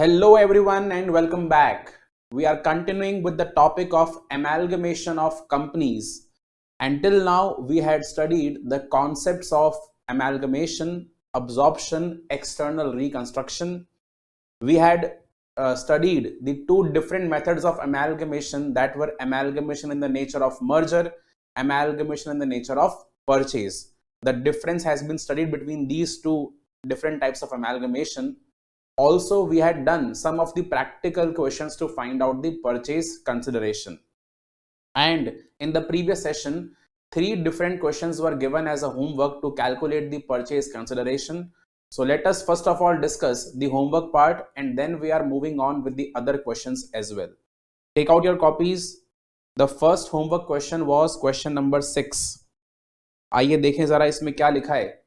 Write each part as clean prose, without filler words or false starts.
Hello everyone and welcome back. We are continuing with the topic of amalgamation of companies. Until now, we had studied the concepts of amalgamation, absorption, external reconstruction. We had studied the two different methods of amalgamation, that were amalgamation in the nature of merger, amalgamation in the nature of purchase. The difference has been studied between these two different types of amalgamation. Also, we had done some of the practical questions to find out the purchase consideration. And in the previous session, three different questions were given as a homework to calculate the purchase consideration. So let us first of all discuss the homework part, and then we are moving on with the other questions as well. Take out your copies. The first homework question was question number 6. आइए देखें जरा इसमें क्या लिखा है.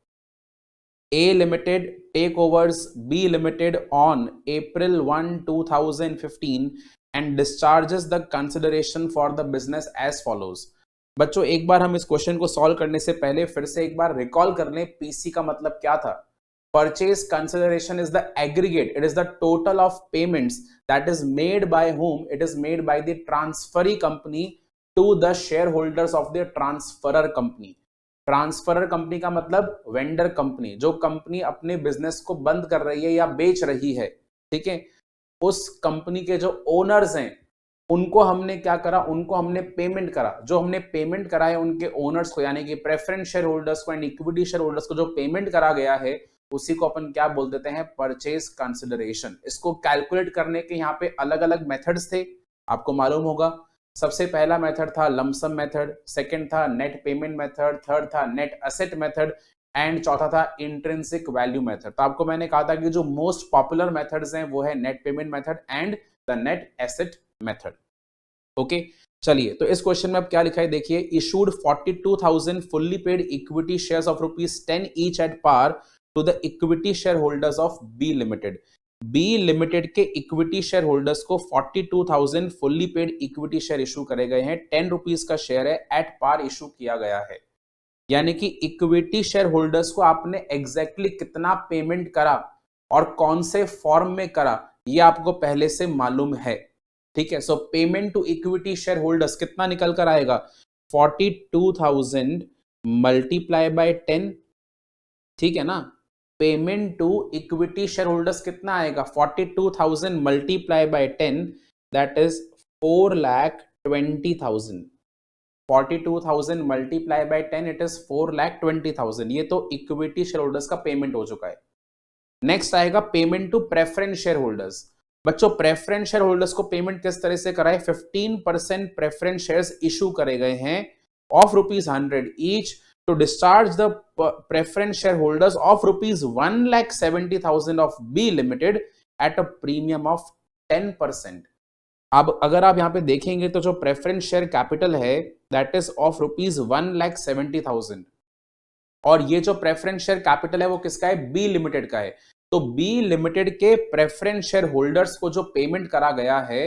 A Limited takeovers B Limited on April 1, 2015 and discharges the consideration for the business as follows. बच्चों एक बार हम इस क्वेश्चन को सॉल्व करने से पहले फिर से एक बार रिकॉल कर लें पीसी का मतलब क्या था. Purchase consideration is the aggregate, it is the total of payments that is made by whom? It is made by the transferee company to the shareholders of the transferor company. Transferor company का मतलब vendor company, जो company अपने business को बंद कर रही है या बेच रही है, ठीक है. उस कंपनी के जो ओनर्स हैं उनको हमने क्या करा, उनको हमने पेमेंट करा. जो हमने पेमेंट करा है उनके ओनर्स को, यानी कि प्रेफरेंस शेयर होल्डर्स को एंड इक्विटी शेयर होल्डर्स को जो पेमेंट करा गया है उसी को अपन क्या बोल देते हैं, परचेज कंसिडरेशन. इसको कैलकुलेट करने के यहाँ पे अलग अलग मेथड्स थे, आपको मालूम होगा. सबसे पहला मेथड था लमसम मेथड, सेकंड था नेट पेमेंट मेथड, थर्ड था नेट एसेट मेथड एंड चौथा था इंट्रिंसिक वैल्यू मेथड. तो आपको मैंने कहा था कि जो मोस्ट पॉपुलर मेथड्स हैं वो है net payment method and the net asset method. Okay, चलिए तो इस क्वेश्चन में अब क्या लिखा है देखिए. Issued 42,000 fully paid equity shares of ₹10 each at par to the equity share holders of B limited. B limited के इक्विटी शेयर होल्डर्स को 42,000 fully paid equity share issue करे गए हैं. ₹10 का शेयर है, एट पार इशू किया गया है. यानी कि इक्विटी शेयर होल्डर्स को आपने एग्जैक्टली कितना पेमेंट करा और कौन से फॉर्म में करा ये आपको पहले से मालूम है, ठीक है. So payment to equity share holders कितना निकल कर आएगा, 42,000 मल्टीप्लाई बाय 10, ठीक है ना. Payment to equity share holders कितना आएगा, 42,000 multiply by 10, that is 4,20,000. 42,000 multiply by 10, it is 4,20,000. ये तो इक्विटी शेयर होल्डर्स का पेमेंट हो चुका है. नेक्स्ट आएगा payment to preference share holders. बच्चों प्रेफरेंस शेयर होल्डर्स को पेमेंट किस तरह से कराए, 15% प्रेफरेंस शेयर्स इशू करे गए हैं of ₹100 each to discharge the preference shareholders of ₹1,70,000 of B Limited at a premium of 10%. अब अगर आप यहाँ पे देखेंगे तो जो प्रेफरेंस शेयर कैपिटल है दैट इज ऑफ ₹1,70,000 और ये जो प्रेफरेंस शेयर कैपिटल है वो किसका है, बी लिमिटेड का है. तो बी लिमिटेड के प्रेफरेंस शेयर होल्डर्स को जो पेमेंट करा गया है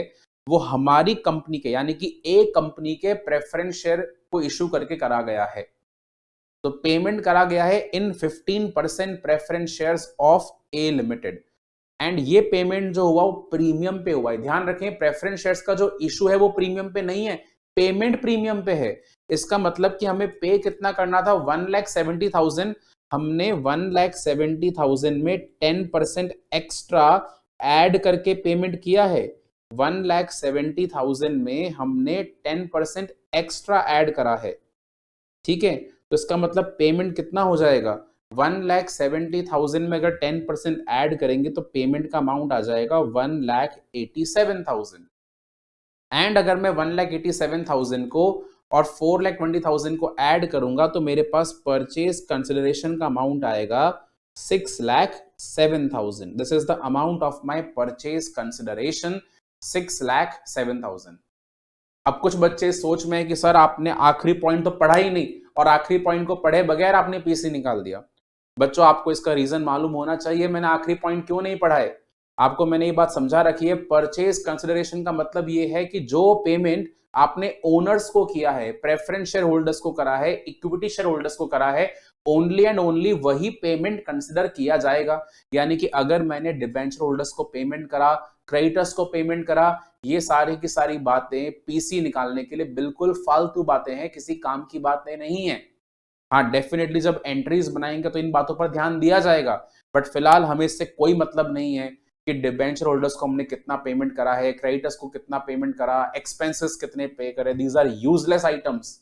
वो हमारी कंपनी के, यानी कि ए कंपनी के प्रेफरेंस शेयर को इशू करके करा गया है. तो पेमेंट करा गया है इन 15% preference shares of A limited and ये पेमेंट जो हुआ वो प्रीमियम पे हुआ है. ध्यान रखें प्रेफरेंस शेयर्स का जो इशू है वो प्रीमियम पे नहीं है, पेमेंट प्रीमियम पे है. इसका मतलब कि हमें पे कितना करना था, 1,70,000. हमने 1,70,000 में 10% एक्स्ट्रा ऐड करके पेमेंट किया है. 1,70,000 में हमने 10% एक्स्ट्रा ऐड करा है, ठीक है. तो इसका मतलब पेमेंट कितना हो जाएगा, 1,70,000 में अगर 10% ऐड करेंगे तो पेमेंट का अमाउंट आ जाएगा 1,87,000. एंड अगर मैं 1,87,000 को और 4,20,000 को ऐड करूंगा तो मेरे पास परचेज कंसिडरेशन का अमाउंट आएगा 6,07,000. This is the amount of my purchase consideration, 6,07,000. अब कुछ बच्चे सोच में है कि सर आपने आखिरी पॉइंट तो पढ़ा ही नहीं और आखिरी पॉइंट को पढ़े बगैर आपने पीसी निकाल दिया. बच्चों आपको इसका रीजन मालूम होना चाहिए, मैंने आखिरी पॉइंट क्यों नहीं पढ़ा है. आपको मैंने ये बात समझा रखी है, परचेज कंसिडरेशन का मतलब ये है कि जो पेमेंट आपने ओनर्स को किया है, प्रेफरेंस शेयर होल्डर्स को करा है, इक्विटी शेयर होल्डर्स को करा है, ओनली एंड ओनली वही पेमेंट कंसिडर किया जाएगा। यानी कि अगर मैंने डिबेंचर होल्डर्स को पेमेंट करा, क्रेडिटर्स को पेमेंट करा, ये सारी की सारी बातें पीसी निकालने के लिए बिल्कुल फालतू बातें हैं, किसी काम की बातें नहीं है। हाँ, डेफिनेटली जब एंट्रीज बनाएंगे तो इन बातों पर ध्यान दिया जाएगा, बट फिलहाल हमें इससे कोई मतलब नहीं है कि डिबेंचर होल्डर्स को हमने कितना पेमेंट करा है, क्रेडिटर्स को कितना पेमेंट करा, एक्सपेंसेस कितने पे करे। These are useless items.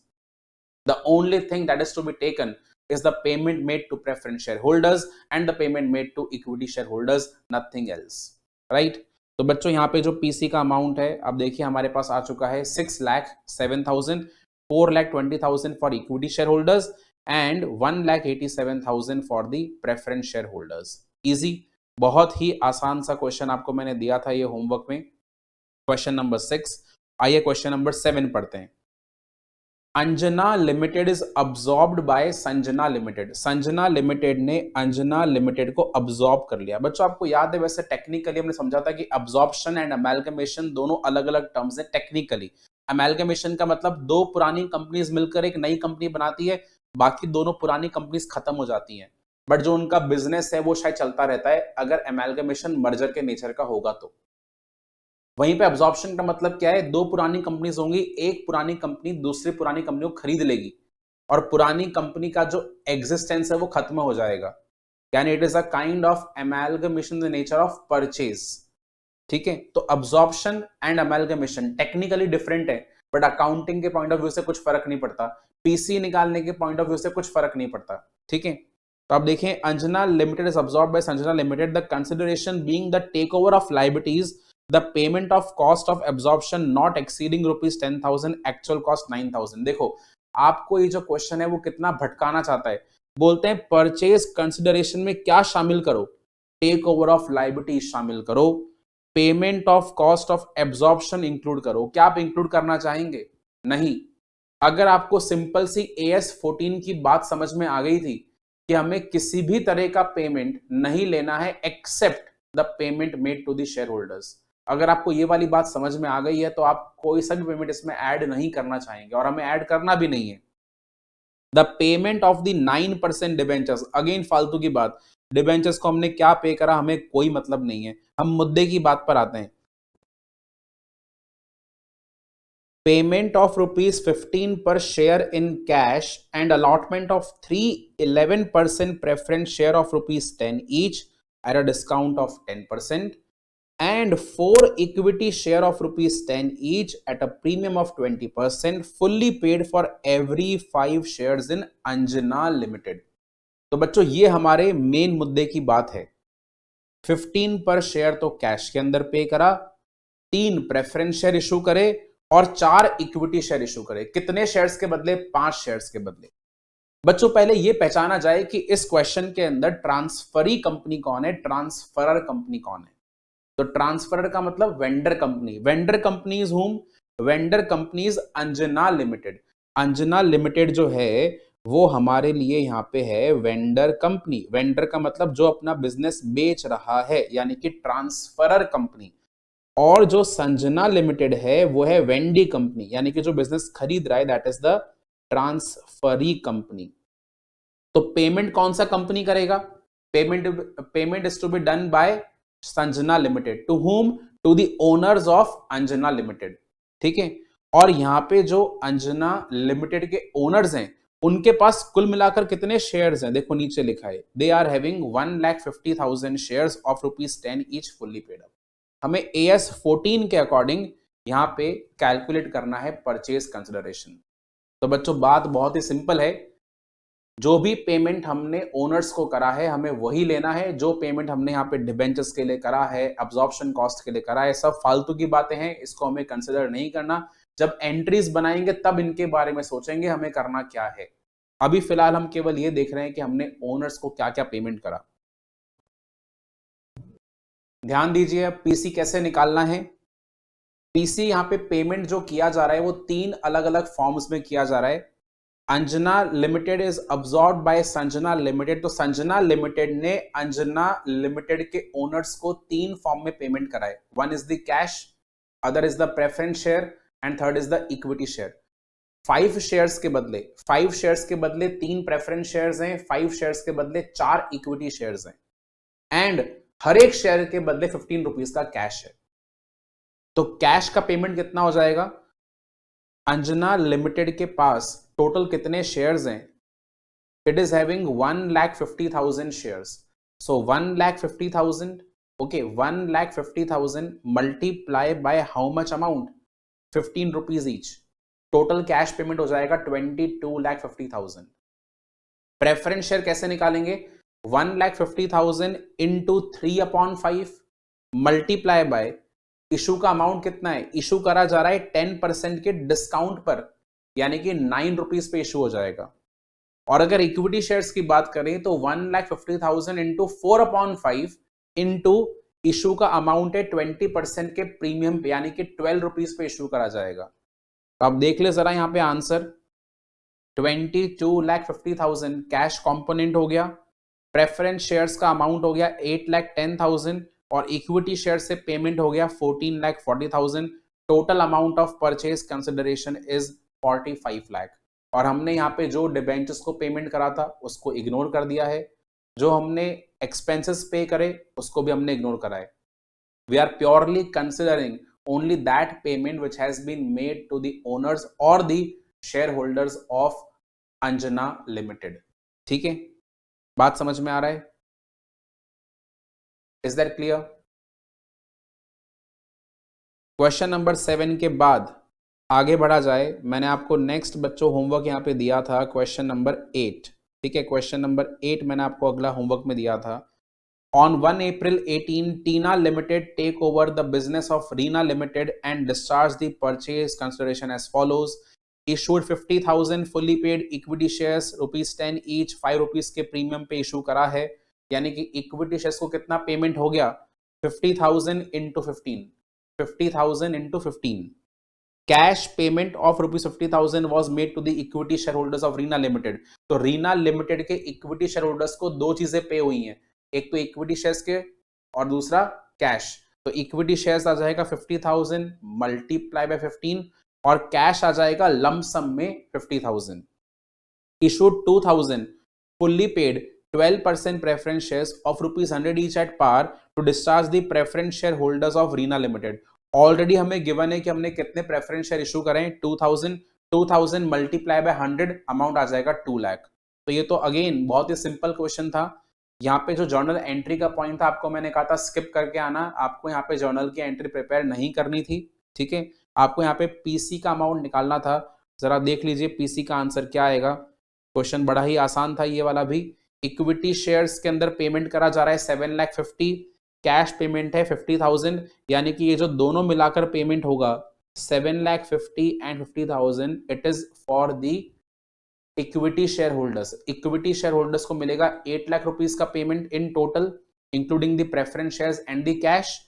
The only thing that is to be taken is the payment made to preference shareholders and the payment made to equity shareholders, nothing else, right? तो बच्चों यहाँ पे जो PC का amount है, अब देखिए हमारे पास आ चुका है 6,07,000, 4,20,000 for equity share holders and 1,87,000 for the preference share holders. Easy, बहुत ही आसान सा क्वेश्चन आपको मैंने दिया था ये होमवर्क में, क्वेश्चन नंबर 6। आइए क्वेश्चन नंबर 7 पढ़ते हैं। Anjana limited is absorbed by Sanjana limited. Sanjana limited ने अंजना लिमिटेड को अब्सॉर्ब कर लिया। बच्चों आपको याद है, वैसे टेक्निकली हमने समझा था कि अब्सॉर्प्शन एंड अमेलगमेशन दोनों अलग अलग टर्म्स हैं। टेक्निकली अमेलगमेशन का मतलब दो पुरानी कंपनीज मिलकर एक नई कंपनी बनाती है, बाकी दोनों पुरानी कंपनीज खत्म हो जाती हैं, बट जो उनका बिजनेस है वो शायद चलता रहता है अगर अमेलगमेशन मर्जर के नेचर का होगा तो। वहीं पे अब्जॉर्प्शन का मतलब क्या है, दो पुरानी कंपनीज होंगी, एक पुरानी कंपनी दूसरी पुरानी कंपनी को खरीद लेगी और पुरानी कंपनी का जो एग्जिस्टेंस है वो खत्म हो जाएगा। यानी it is a kind of amalgamation the nature of purchase. ठीक है, तो absorption and amalgamation technically different है, बट अकाउंटिंग के पॉइंट ऑफ व्यू से कुछ फर्क नहीं पड़ता, पीसी निकालने के पॉइंट ऑफ व्यू से कुछ फर्क नहीं पड़ता। ठीक है, तो आप देखें, Anjana limited is absorbed by Sanjana limited, the consideration being the take over of liabilities, the payment of cost of absorption not exceeding rupees 10,000, actual cost 9,000। देखो आपको ये जो क्वेश्चन है वो कितना भटकाना चाहता है। बोलते हैं परचेज कंसिडरेशन में क्या शामिल करो, टेक ओवर ऑफ लायबिलिटी शामिल करो, payment of cost of absorption include करो। क्या आप इंक्लूड करना चाहेंगे? नहीं। अगर आपको सिंपल सी AS 14 की बात समझ में आ गई थी कि हमें किसी भी तरह का पेमेंट नहीं लेना है except the payment made to the share holders, अगर आपको ये वाली बात समझ में आ गई है तो आप कोई सा भी पेमेंट इसमें ऐड नहीं करना चाहेंगे और हमें ऐड करना भी नहीं है। The payment of the 9% debentures, again फालतू की बात, डिबेंचर्स को हमने क्या पे करा हमें कोई मतलब नहीं है। हम मुद्दे की बात पर आते हैं। पेमेंट ऑफ ₹15 पर share in cash and allotment of 311% preference share of ₹10 each at a discount of 10%, and 4 equity share of ₹10 each at a premium of 20%, fully paid for every 5 shares in Anjana limited. तो बच्चों ये हमारे main मुद्दे की बात है। 15 पर share तो कैश के अंदर पे करा, 3 प्रेफरेंस शेयर इशू करे और 4 इक्विटी शेयर इशू करे। कितने शेयर्स के बदले? 5 शेयर्स के बदले। बच्चों पहले ये पहचाना जाए कि इस क्वेश्चन के अंदर ट्रांसफरी कंपनी कौन है, ट्रांसफरर कंपनी कौन है। तो ट्रांसफरर का मतलब vendor company. Vendor companies home, vendor companies Anjana limited. Anjana limited जो है वो हमारे लिए यहाँ पे है वेंडर कंपनी। वेंडर का मतलब जो अपना बिजनेस बेच रहा है, यानी कि ट्रांसफरर कंपनी। और जो संजना लिमिटेड है वो है वेंडी कंपनी, यानी कि जो बिजनेस खरीद रहा है, that is the transferee company. तो पेमेंट कौन सा कंपनी करेगा? Payment is to be done by Sanjana limited. To whom? To the owners of Anjana limited. ठीक है, और यहां पे जो अंजना लिमिटेड के ओनर्स हैं उनके पास कुल मिलाकर कितने शेयर्स हैं? देखो नीचे लिखा है, they are having 1,50,000 shares of ₹10 each fully paid up. हमें AS 14 के अकॉर्डिंग यहां पे कैलकुलेट करना है परचेज कंसिडरेशन। तो बच्चों बात बहुत ही सिंपल है, जो भी पेमेंट हमने ओनर्स को करा है हमें वही लेना है। जो पेमेंट हमने यहाँ पे डिबेंचर्स के लिए करा है, अब्जॉर्प्शन कॉस्ट के लिए करा है, सब फालतू की बातें हैं, इसको हमें कंसिडर नहीं करना। जब एंट्रीज बनाएंगे तब इनके बारे में सोचेंगे हमें करना क्या है। अभी फिलहाल हम केवल ये देख रहे हैं कि हमने ओनर्स को क्या क्या पेमेंट करा। ध्यान दीजिए, पीसी कैसे निकालना है। पीसी यहाँ पे पेमेंट जो किया जा रहा है वो 3 अलग अलग फॉर्म्स में किया जा रहा है। Anjana limited is absorbed by Sanjana limited. तो संजना लिमिटेड ने अंजना लिमिटेड के ओनर्स को 3 फॉर्म में पेमेंट कराए। One is the cash, other is the preference share and third is the equity share. 5 shares के बदले 3 प्रेफरेंस शेयर्स हैं, 5 शेयर्स के बदले 4 इक्विटी शेयर्स हैं, एंड हर एक शेयर के बदले 15 रुपीज का कैश है। तो कैश का पेमेंट कितना हो जाएगा? अंजना लिमिटेड के पास टोटल कितने शेयर्स हैं? It is having 1,50,000 shares. So 1,50,000, okay, 1,50,000 multiply by how much amount? 15 rupees each. Total cash payment हो जाएगा 22,50,000। प्रेफरेंस शेयर कैसे निकालेंगे? 1,50,000 इंटू 3/5 मल्टीप्लाई बाय इशू का अमाउंट कितना है? इशू करा जा रहा है 10% के डिस्काउंट पर, यानी कि 9 रुपीज पे इशू हो जाएगा। और अगर इक्विटी शेयर्स की बात करें तो 1,50,000 इंटू 4/5 इंटू इशू का अमाउंट है 20% के प्रीमियम पे, यानी कि 12 रुपीज पे इशू करा जाएगा। तो आप देख ले जरा यहां पे आंसर, 22,50,000 कैश कंपोनेंट हो गया, प्रेफरेंस शेयर्स का अमाउंट हो गया 8,10,000 और इक्विटी शेयर से पेमेंट हो गया 14,40,000। Total amount of purchase consideration is 45 lakh. और हमने यहाँ पे जो डिबेंचर्स को पेमेंट करा था उसको इग्नोर कर दिया है, जो हमने एक्सपेंसेस पे करे उसको भी हमने इग्नोर करा है। We are purely considering only that payment which has been made to the owners और the share holders of Anjana limited. ठीक है, बात समझ में आ रहा है? Is that clear? Question number 7 के बाद आगे बढ़ा जाए। मैंने आपको नेक्स्ट बच्चों होमवर्क यहाँ पे दिया था क्वेश्चन नंबर 8। ठीक है, क्वेश्चन नंबर 8 मैंने आपको अगला होमवर्क में दिया था। On 1 April 18, Tina limited take over the business of Reena limited and discharge the purchase consideration as follows. Issued 50,000 fully paid equity shares ₹10 each, 5 rupees के प्रीमियम पे इशू करा है, यानी कि इक्विटी शेयर्स को कितना पेमेंट हो गया? 50,000 into 15, 50,000 into 15। Cash payment of ₹50,000 was made to the equity shareholders of Reena limited. तो रीना लिमिटेड के इक्विटी शेयर होल्डर्स को दो चीजें पे हुई हैं, एक तो इक्विटी शेयर्स के और दूसरा कैश। तो इक्विटी शेयर्स आ जाएगा 50,000 मल्टीप्लाई बाय 15 और कैश आ जाएगा लम सम में 50,000। Issued 2,000 fully paid 12% preference shares of ₹100 each at par to discharge the preference shareholders of Reena limited. Already हमें गिवन है कि हमने कितने प्रेफरेंस शेयर इशू करें? 2000 मल्टीप्लाई बाय 100 अमाउंट आ जाएगा 2 लाख। तो ये तो अगेन बहुत ही सिंपल क्वेश्चन था। यहाँ पे जो जर्नल एंट्री का पॉइंट था आपको मैंने कहा था स्किप करके आना, आपको यहाँ पे जर्नल की एंट्री प्रिपेयर नहीं करनी थी। ठीक है, आपको यहाँ पे पीसी का अमाउंट निकालना था। जरा देख लीजिए पीसी का आंसर क्या आएगा। क्वेश्चन बड़ा ही आसान था ये वाला भी। इक्विटी शेयर्स के अंदर पेमेंट करा जा रहा है 7,50,000, कैश पेमेंट है 50,000, यानी कि ये जो दोनों मिलाकर पेमेंट होगा 7,50,000 and 50,000, it is for the equity share holders. Equity share holders को मिलेगा 8 लाख रुपीज का payment in total, including the preference shares and the cash,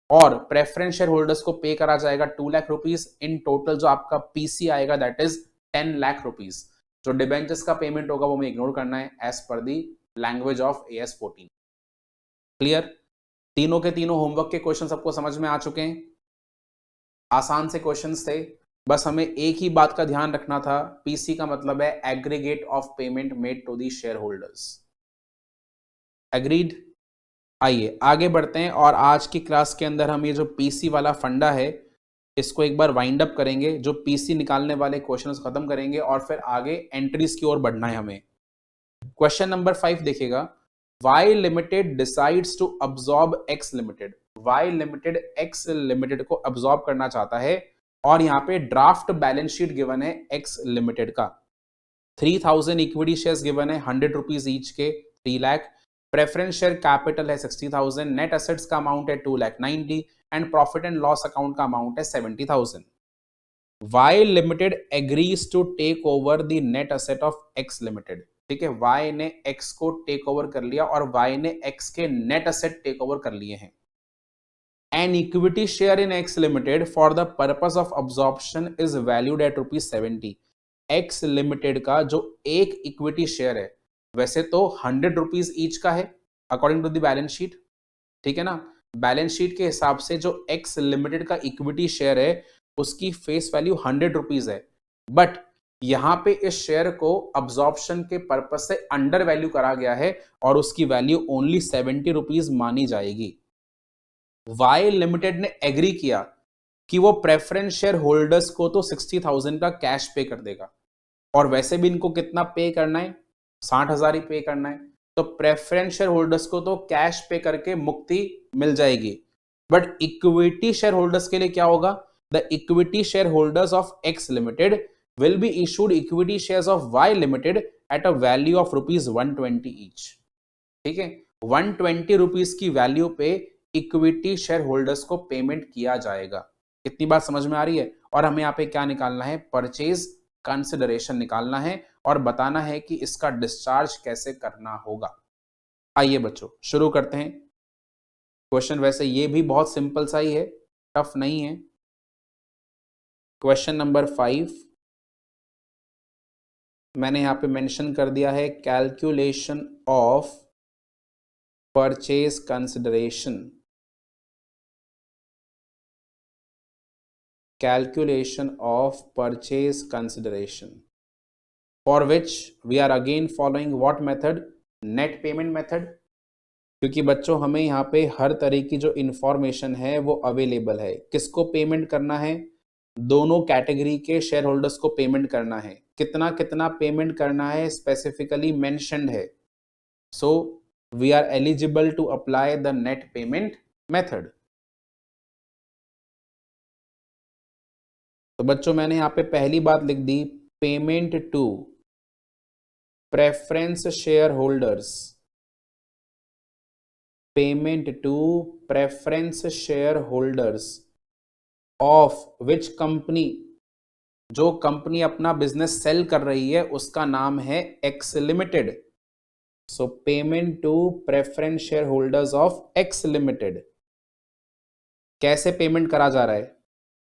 और प्रेफरेंस शेयर होल्डर्स को पे करा जाएगा 2 लाख रुपीज इन टोटल। जो आपका पीसी आएगा दैट इज 10 लाख रुपीज। जो डिबेंचर्स का पेमेंट होगा वो हमें इग्नोर करना है as per the language of AS 14। Clear? तीनों के तीनों होमवर्क के क्वेश्चन सबको समझ में आ चुके हैं। आसान से क्वेश्चंस थे, बस हमें एक ही बात का ध्यान रखना था, पीसी का मतलब है aggregate of payment made to the share holders. Agreed? आइए आगे बढ़ते हैं और आज की क्लास के अंदर हम ये जो पीसी वाला फंडा है इसको एक बार वाइंड अप करेंगे, जो पीसी निकालने वाले क्वेश्चंस खत्म करेंगे और फिर आगे एंट्रीज की ओर बढ़ना है हमें। क्वेश्चन नंबर 5 देखिएगा। Y Limited decides to absorb X Limited। Y Limited X Limited को absorb करना चाहता है और यहाँ पे ड्राफ्ट बैलेंस शीट गिवन है X Limited का। 3,000 इक्विटी शेयर्स गिवन है 100 रुपीज ईच के 3 लाख। प्रेफरेंस शेयर कैपिटल है 60,000, नेट एसेट्स का अमाउंट है 2,90,000 and profit and loss account का अमाउंट है 70,000। Y Limited agrees to take over the net asset of X Limited। ठीक है, Y ने X को टेक ओवर कर लिया और Y ने X के नेट एसेट टेक ओवर कर लिए हैं। An equity share in X limited for the purpose of absorption is valued at ₹70। X limited का जो एक इक्विटी शेयर है वैसे तो 100 रुपीज ईच का है according to the balance sheet. ठीक है ना, बैलेंस शीट के हिसाब से जो X लिमिटेड का इक्विटी शेयर है उसकी फेस वैल्यू 100 रुपीज है, बट यहाँ पे इस शेयर को अब्जॉर्प्शन के पर्पज से अंडर वैल्यू करा गया है और उसकी वैल्यू ओनली 70 रुपीज मानी जाएगी। वाई लिमिटेड ने एग्री किया कि वो प्रेफरेंस शेयर होल्डर्स को तो 60,000 का कैश पे कर देगा, और वैसे भी इनको कितना पे करना है, 60,000 ही पे करना है, तो प्रेफरेंस शेयर होल्डर्स को तो कैश पे करके मुक्ति मिल जाएगी। बट इक्विटी शेयर होल्डर्स के लिए क्या होगा? The equity share holders of X limited will be issued equity shares of Y Limited at a value of rupees 120 each। ठीक है, 120 रुपीज की वैल्यू पे इक्विटी शेयर होल्डर्स को पेमेंट किया जाएगा। कितनी बात समझ में आ रही है? और हमें यहाँ पे क्या निकालना है? परचेज कंसिडरेशन निकालना है और बताना है कि इसका डिस्चार्ज कैसे करना होगा। आइए बच्चों शुरू करते हैं। क्वेश्चन वैसे ये भी बहुत सिंपल सा ही है, टफ नहीं है। क्वेश्चन नंबर 5 मैंने यहाँ पे मेंशन कर दिया है, calculation of purchase consideration. Calculation of purchase consideration for which we are again following what method? Net payment method। क्योंकि बच्चों हमें यहाँ पे हर तरह की जो इंफॉर्मेशन है वो अवेलेबल है। किसको पेमेंट करना है? दोनों कैटेगरी के शेयर होल्डर्स को पेमेंट करना है। कितना कितना पेमेंट करना है स्पेसिफिकली मेंशन्ड है। So we are eligible to apply the net payment method. तो बच्चों मैंने यहाँ पे पहली बात लिख दी, payment to preference share holders. Payment to preference share holders of which company? जो कंपनी अपना बिजनेस सेल कर रही है उसका नाम है X limited. So payment to preference share holders of X limited. कैसे पेमेंट करा जा रहा है?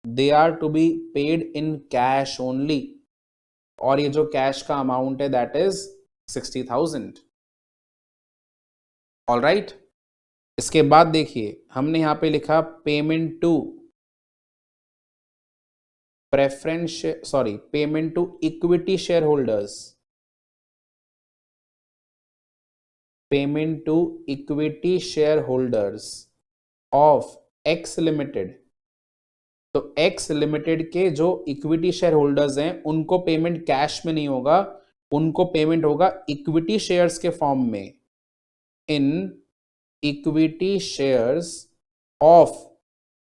They are to be paid in cash only, और ये जो कैश का अमाउंट है दैट इज 60,000। ऑल राइट, इसके बाद देखिए हमने यहां पे लिखा payment to preference, sorry payment to equity share holders. Payment to equity share holders of X limited. तो एक्स लिमिटेड के जो इक्विटी शेयर होल्डर्स हैं उनको पेमेंट कैश में नहीं होगा, उनको पेमेंट होगा इक्विटी शेयर्स के फॉर्म में, इन इक्विटी शेयर्स ऑफ,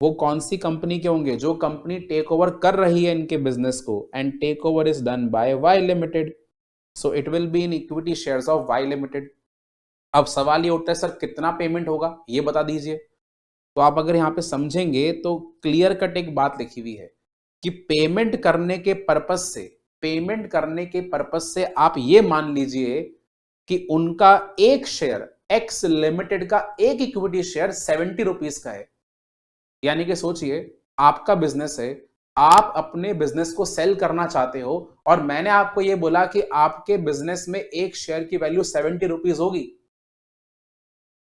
वो कौन सी कंपनी के होंगे? जो कंपनी टेक ओवर कर रही है इनके बिजनेस को, and take over is done by Y limited, so it will be in equity shares of Y limited. अब सवाल ये उठता है सर कितना पेमेंट होगा ये बता दीजिए। तो आप अगर यहाँ पे समझेंगे तो क्लियर कट एक बात लिखी हुई है कि पेमेंट करने के पर्पस से, पेमेंट करने के पर्पस से आप ये मान लीजिए कि उनका एक शेयर, एक्स लिमिटेड का एक इक्विटी शेयर 70 रुपीज का है। यानी कि सोचिए आपका बिजनेस है, आप अपने बिजनेस को सेल करना चाहते हो और मैंने आपको यह बोला कि आपके बिजनेस में एक शेयर की वैल्यू 70 रुपीज होगी,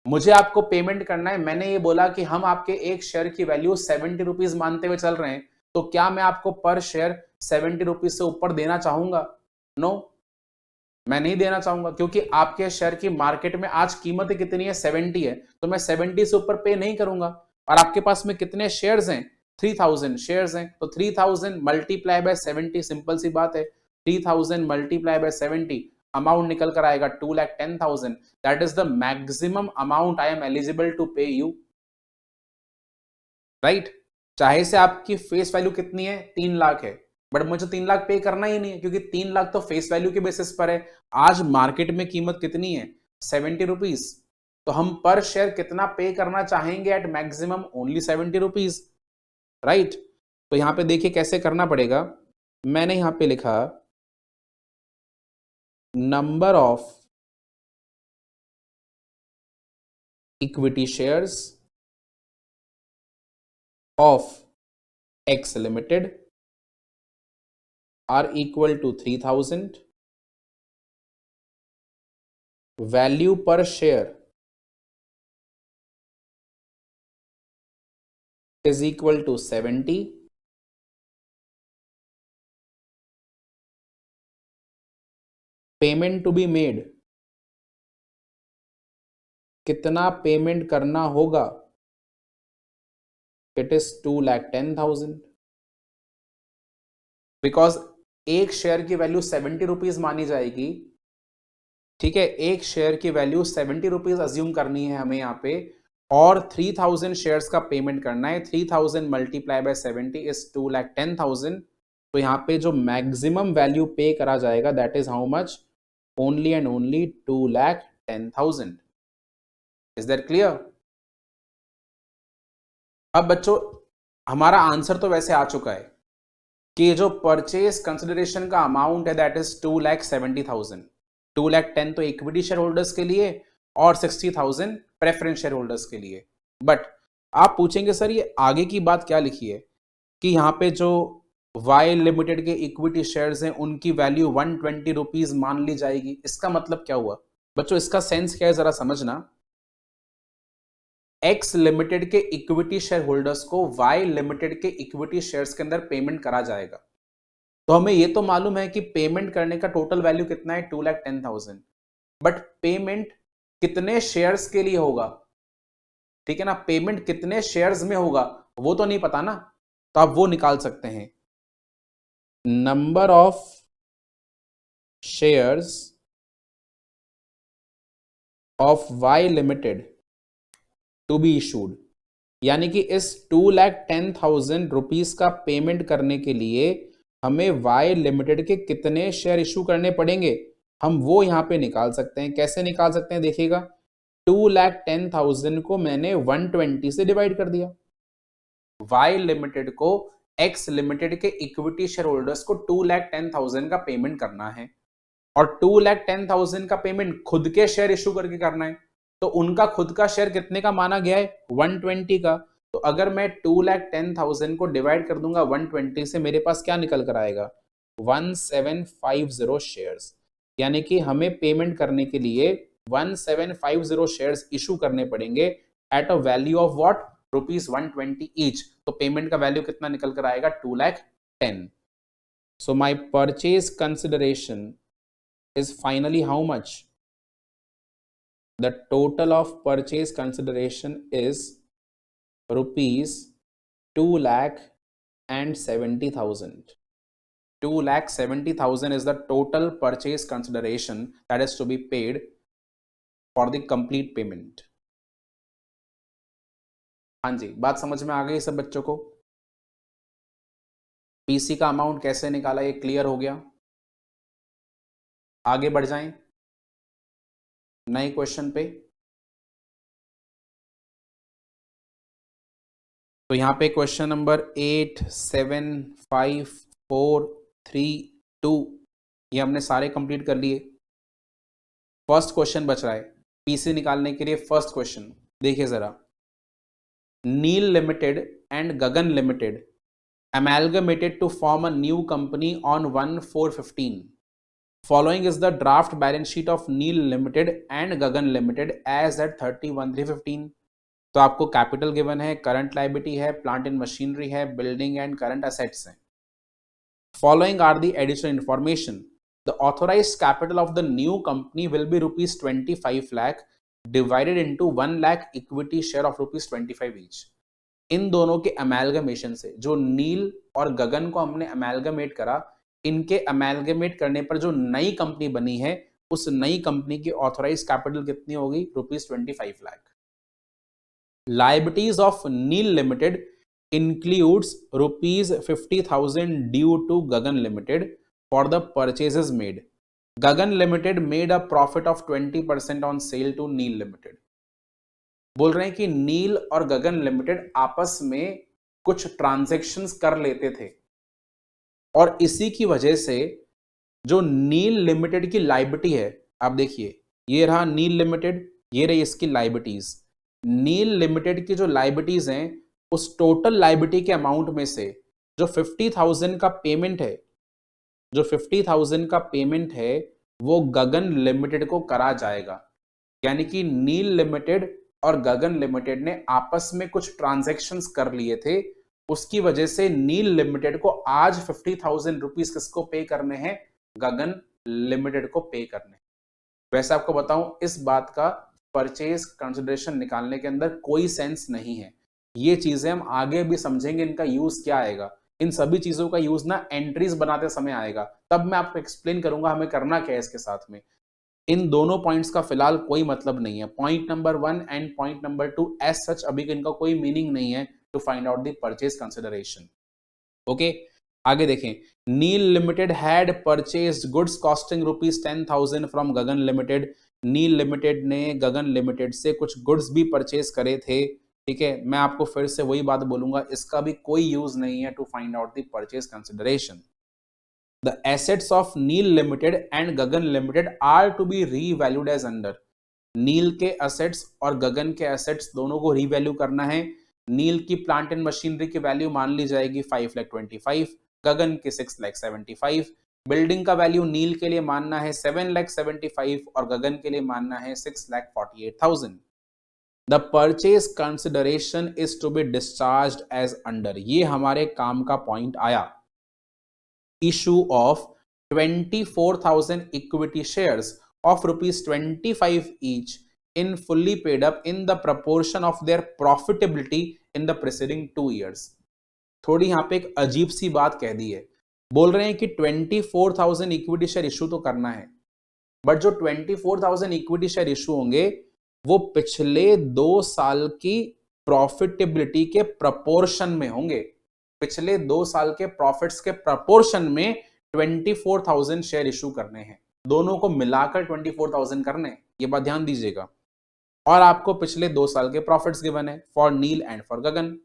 मुझे आपको पेमेंट करना है। मैंने ये बोला कि हम आपके एक शेयर की वैल्यू 70 रुपीज मानते हुए चल रहे हैं, तो क्या मैं आपको पर शेयर 70 रुपीज से ऊपर देना चाहूंगा? नो, मैं नहीं देना चाहूंगा, क्योंकि आपके शेयर की मार्केट में आज कीमत कितनी है? 70 है, तो मैं 70 से ऊपर पे नहीं करूंगा। और आपके पास में कितने शेयर्स हैं? 3000 शेयर्स हैं, तो 3000 मल्टीप्लाई बाय 70, सिंपल सी बात है, 3000 मल्टीप्लाई बाय 70, अमाउंट निकल कर आएगा 2,10,000। That is the maximum amount I am eligible to pay you, right. चाहे से आपकी फेस वैल्यू कितनी है? 3 लाख है, बट मुझे 3 लाख पे करना ही नहीं है, क्योंकि 3 लाख तो फेस वैल्यू के बेसिस पर है। आज मार्केट में कीमत कितनी है? 70 रुपीज। तो हम पर शेयर कितना पे करना चाहेंगे? At maximum only 70 rupees, right. तो यहां पे देखिए कैसे करना पड़ेगा। मैंने यहां पे लिखा number of equity shares of X limited are equal to 3000, value per share is equal to 70, payment to be made, कितना पेमेंट करना होगा? इट इज 2,10,000 बिकॉज एक शेयर की वैल्यू 70 रुपीज मानी जाएगी। ठीक है, एक शेयर की वैल्यू 70 रुपीज अज्यूम करनी है हमें यहाँ पे, और 3000 शेयर्स का पेमेंट करना है। 3000 मल्टीप्लाई बाय 70 इज 2,10,000। तो यहाँ पे जो मैक्सिमम वैल्यू पे करा जाएगा that is how much? Only and only 2,10,000। Is that clear? अब बच्चों हमारा आंसर तो वैसे आ चुका है कि जो परचेज कंसिडरेशन का अमाउंट है दैट इज 2,70,000। 2,10,000 तो इक्विटी शेयर होल्डर्स के लिए और 60,000 प्रेफरेंस शेयर होल्डर्स के लिए। बट आप पूछेंगे सर ये आगे की बात क्या लिखी है कि यहाँ पे जो वाई लिमिटेड के इक्विटी शेयर्स हैं उनकी वैल्यू 120 रुपीज मान ली जाएगी, इसका मतलब क्या हुआ? बच्चों इसका सेंस क्या है जरा समझना। एक्स लिमिटेड के इक्विटी शेयर होल्डर्स को वाई लिमिटेड के इक्विटी शेयर्स के अंदर पेमेंट करा जाएगा। तो हमें ये तो मालूम है कि पेमेंट करने का टोटल वैल्यू कितना है? 2,10,000। बट पेमेंट कितने शेयर्स के लिए होगा? ठीक है ना, पेमेंट कितने शेयर्स में होगा वो तो नहीं पता ना, तो आप वो निकाल सकते हैं। Number of shares of Y limited to be issued, यानी कि इस 2,10,000 रुपीज का पेमेंट करने के लिए हमें वाई लिमिटेड के कितने शेयर इशू करने पड़ेंगे, हम वो यहां पे निकाल सकते हैं। कैसे निकाल सकते हैं देखिएगा, 2,10,000 को मैंने 120 से डिवाइड कर दिया। वाई लिमिटेड को एक्स लिमिटेड के इक्विटी शेयर होल्डर्स को 2,10,000 का पेमेंट करना है, और 2,10,000 का पेमेंट खुद के शेयर इशू करके करना है। तो उनका खुद का शेयर कितने का माना गया है? 120 का। तो अगर मैं 2,10,000 को डिवाइड कर दूंगा 120 से, मेरे पास क्या निकल कर आएगा? 1750 शेयर्स। यानी कि हमें पेमेंट करने के लिए 1750 शेयर्स इशू करने पड़ेंगे at a value of what? ₹120 each. तो पेमेंट का वैल्यू कितना निकल कर आएगा? 2,10,000। So my purchase consideration is finally how much? The total of purchase consideration is rupees 2,70,000. 2,70,000 is the total purchase consideration that is to be paid for the complete payment. हाँ जी, बात समझ में आ गई सब बच्चों को? पीसी का अमाउंट कैसे निकाला ये क्लियर हो गया? आगे बढ़ जाएं नए क्वेश्चन पे। तो यहां पे क्वेश्चन नंबर 8, 7, 5, 4, 3, 2 ये हमने सारे कंप्लीट कर लिए। फर्स्ट क्वेश्चन बच रहा है पीसी निकालने के लिए। फर्स्ट क्वेश्चन देखिए जरा, Neel limited and Gagan limited amalgamated to form a new company on 1/4/15. Following is the draft balance sheet of Neel Limited and Gagan Limited as at 31/3/15. तो आपको कैपिटल गिवन है, करंट लायबिलिटी है, plant and machinery है, building and current assets है। Following are the additional information. The authorised capital of the new company will be ₹25 lakh divided into 1 lakh equity share of ₹25 each. इन दोनों के amalgamation से, जो नील और गगन को हमने अमेलगमेट करा, इनके अमेलगमेट करने पर जो नई कंपनी बनी है उस नई कंपनी की ऑथराइज कैपिटल कितनी होगी? ₹25 lakh. Liabilities of Neel limited includes ₹50,000 due to Gagan limited for the purchases made. Gagan limited made a profit of 20% on sale to Neel limited. बोल रहे हैं कि नील और गगन लिमिटेड आपस में कुछ ट्रांजैक्शंस कर लेते थे, और इसी की वजह से जो नील लिमिटेड की लायबिलिटी है, आप देखिए ये रहा नील लिमिटेड, ये रही इसकी लायबिलिटीज। नील लिमिटेड की जो लायबिलिटीज हैं उस टोटल लायबिलिटी के अमाउंट में से जो 50,000 का पेमेंट है, जो 50,000 का पेमेंट है वो गगन लिमिटेड को करा जाएगा। यानी कि नील लिमिटेड और गगन लिमिटेड ने आपस में कुछ ट्रांजैक्शंस कर लिए थे, उसकी वजह से नील लिमिटेड को आज 50,000 रुपीज किसको पे करने हैं? गगन लिमिटेड को पे करने। वैसे आपको बताऊं, इस बात का परचेज कंसिडरेशन निकालने के अंदर कोई सेंस नहीं है। ये चीजें हम आगे भी समझेंगे, इनका यूज क्या आएगा। इन सभी चीजों का यूज ना एंट्रीज बनाते समय आएगा, तब मैं आपको एक्सप्लेन करूंगा हमें करना क्या है इसके साथ में। इन दोनों पॉइंट्स का फिलहाल कोई मतलब नहीं है। Point number 1 and point number 2 as such अभी इनका कोई मीनिंग नहीं है to find out the purchase consideration. Okay, आगे देखें। Neel limited had purchased goods costing ₹10,000 from Gagan limited. Neel limited ने गगन लिमिटेड से कुछ गुड्स भी परचेज करे थे। ठीक है, मैं आपको फिर से वही बात बोलूंगा, इसका भी कोई यूज नहीं है to find out the purchase consideration. The assets of Neil Limited and Gagan Limited are to be revalued as under। नील के असेट्स और गगन के असेट्स दोनों को रीवैल्यू करना है। नील की प्लांट एंड मशीनरी की वैल्यू मान ली जाएगी 5,25,000, गगन की 6,75,000। बिल्डिंग का वैल्यू नील के लिए मानना है 7,75,000 और गगन के लिए मानना है 6,48,000। The purchase consideration is to be discharged as under. ये हमारे काम का पॉइंट आया। issue of 24,000 equity shares of ₹25 each in fully paid up in the proportion of their profitability in the preceding 2 years। थोड़ी यहां पे एक अजीब सी बात कह दी है। बोल रहे हैं कि 24,000 इक्विटी शेयर इशू तो करना है, बट जो 24,000 इक्विटी शेयर इशू होंगे वो पिछले 2 साल की प्रॉफिटेबिलिटी के प्रपोर्शन में होंगे। पिछले 2 साल के प्रॉफिट्स के प्रपोर्शन में 24,000 शेयर इशू करने हैं। दोनों को मिलाकर 24,000 करने, ये बात ध्यान दीजिएगा। और आपको पिछले 2 साल के प्रॉफिट्स गिवन है for Neel and for Gagan.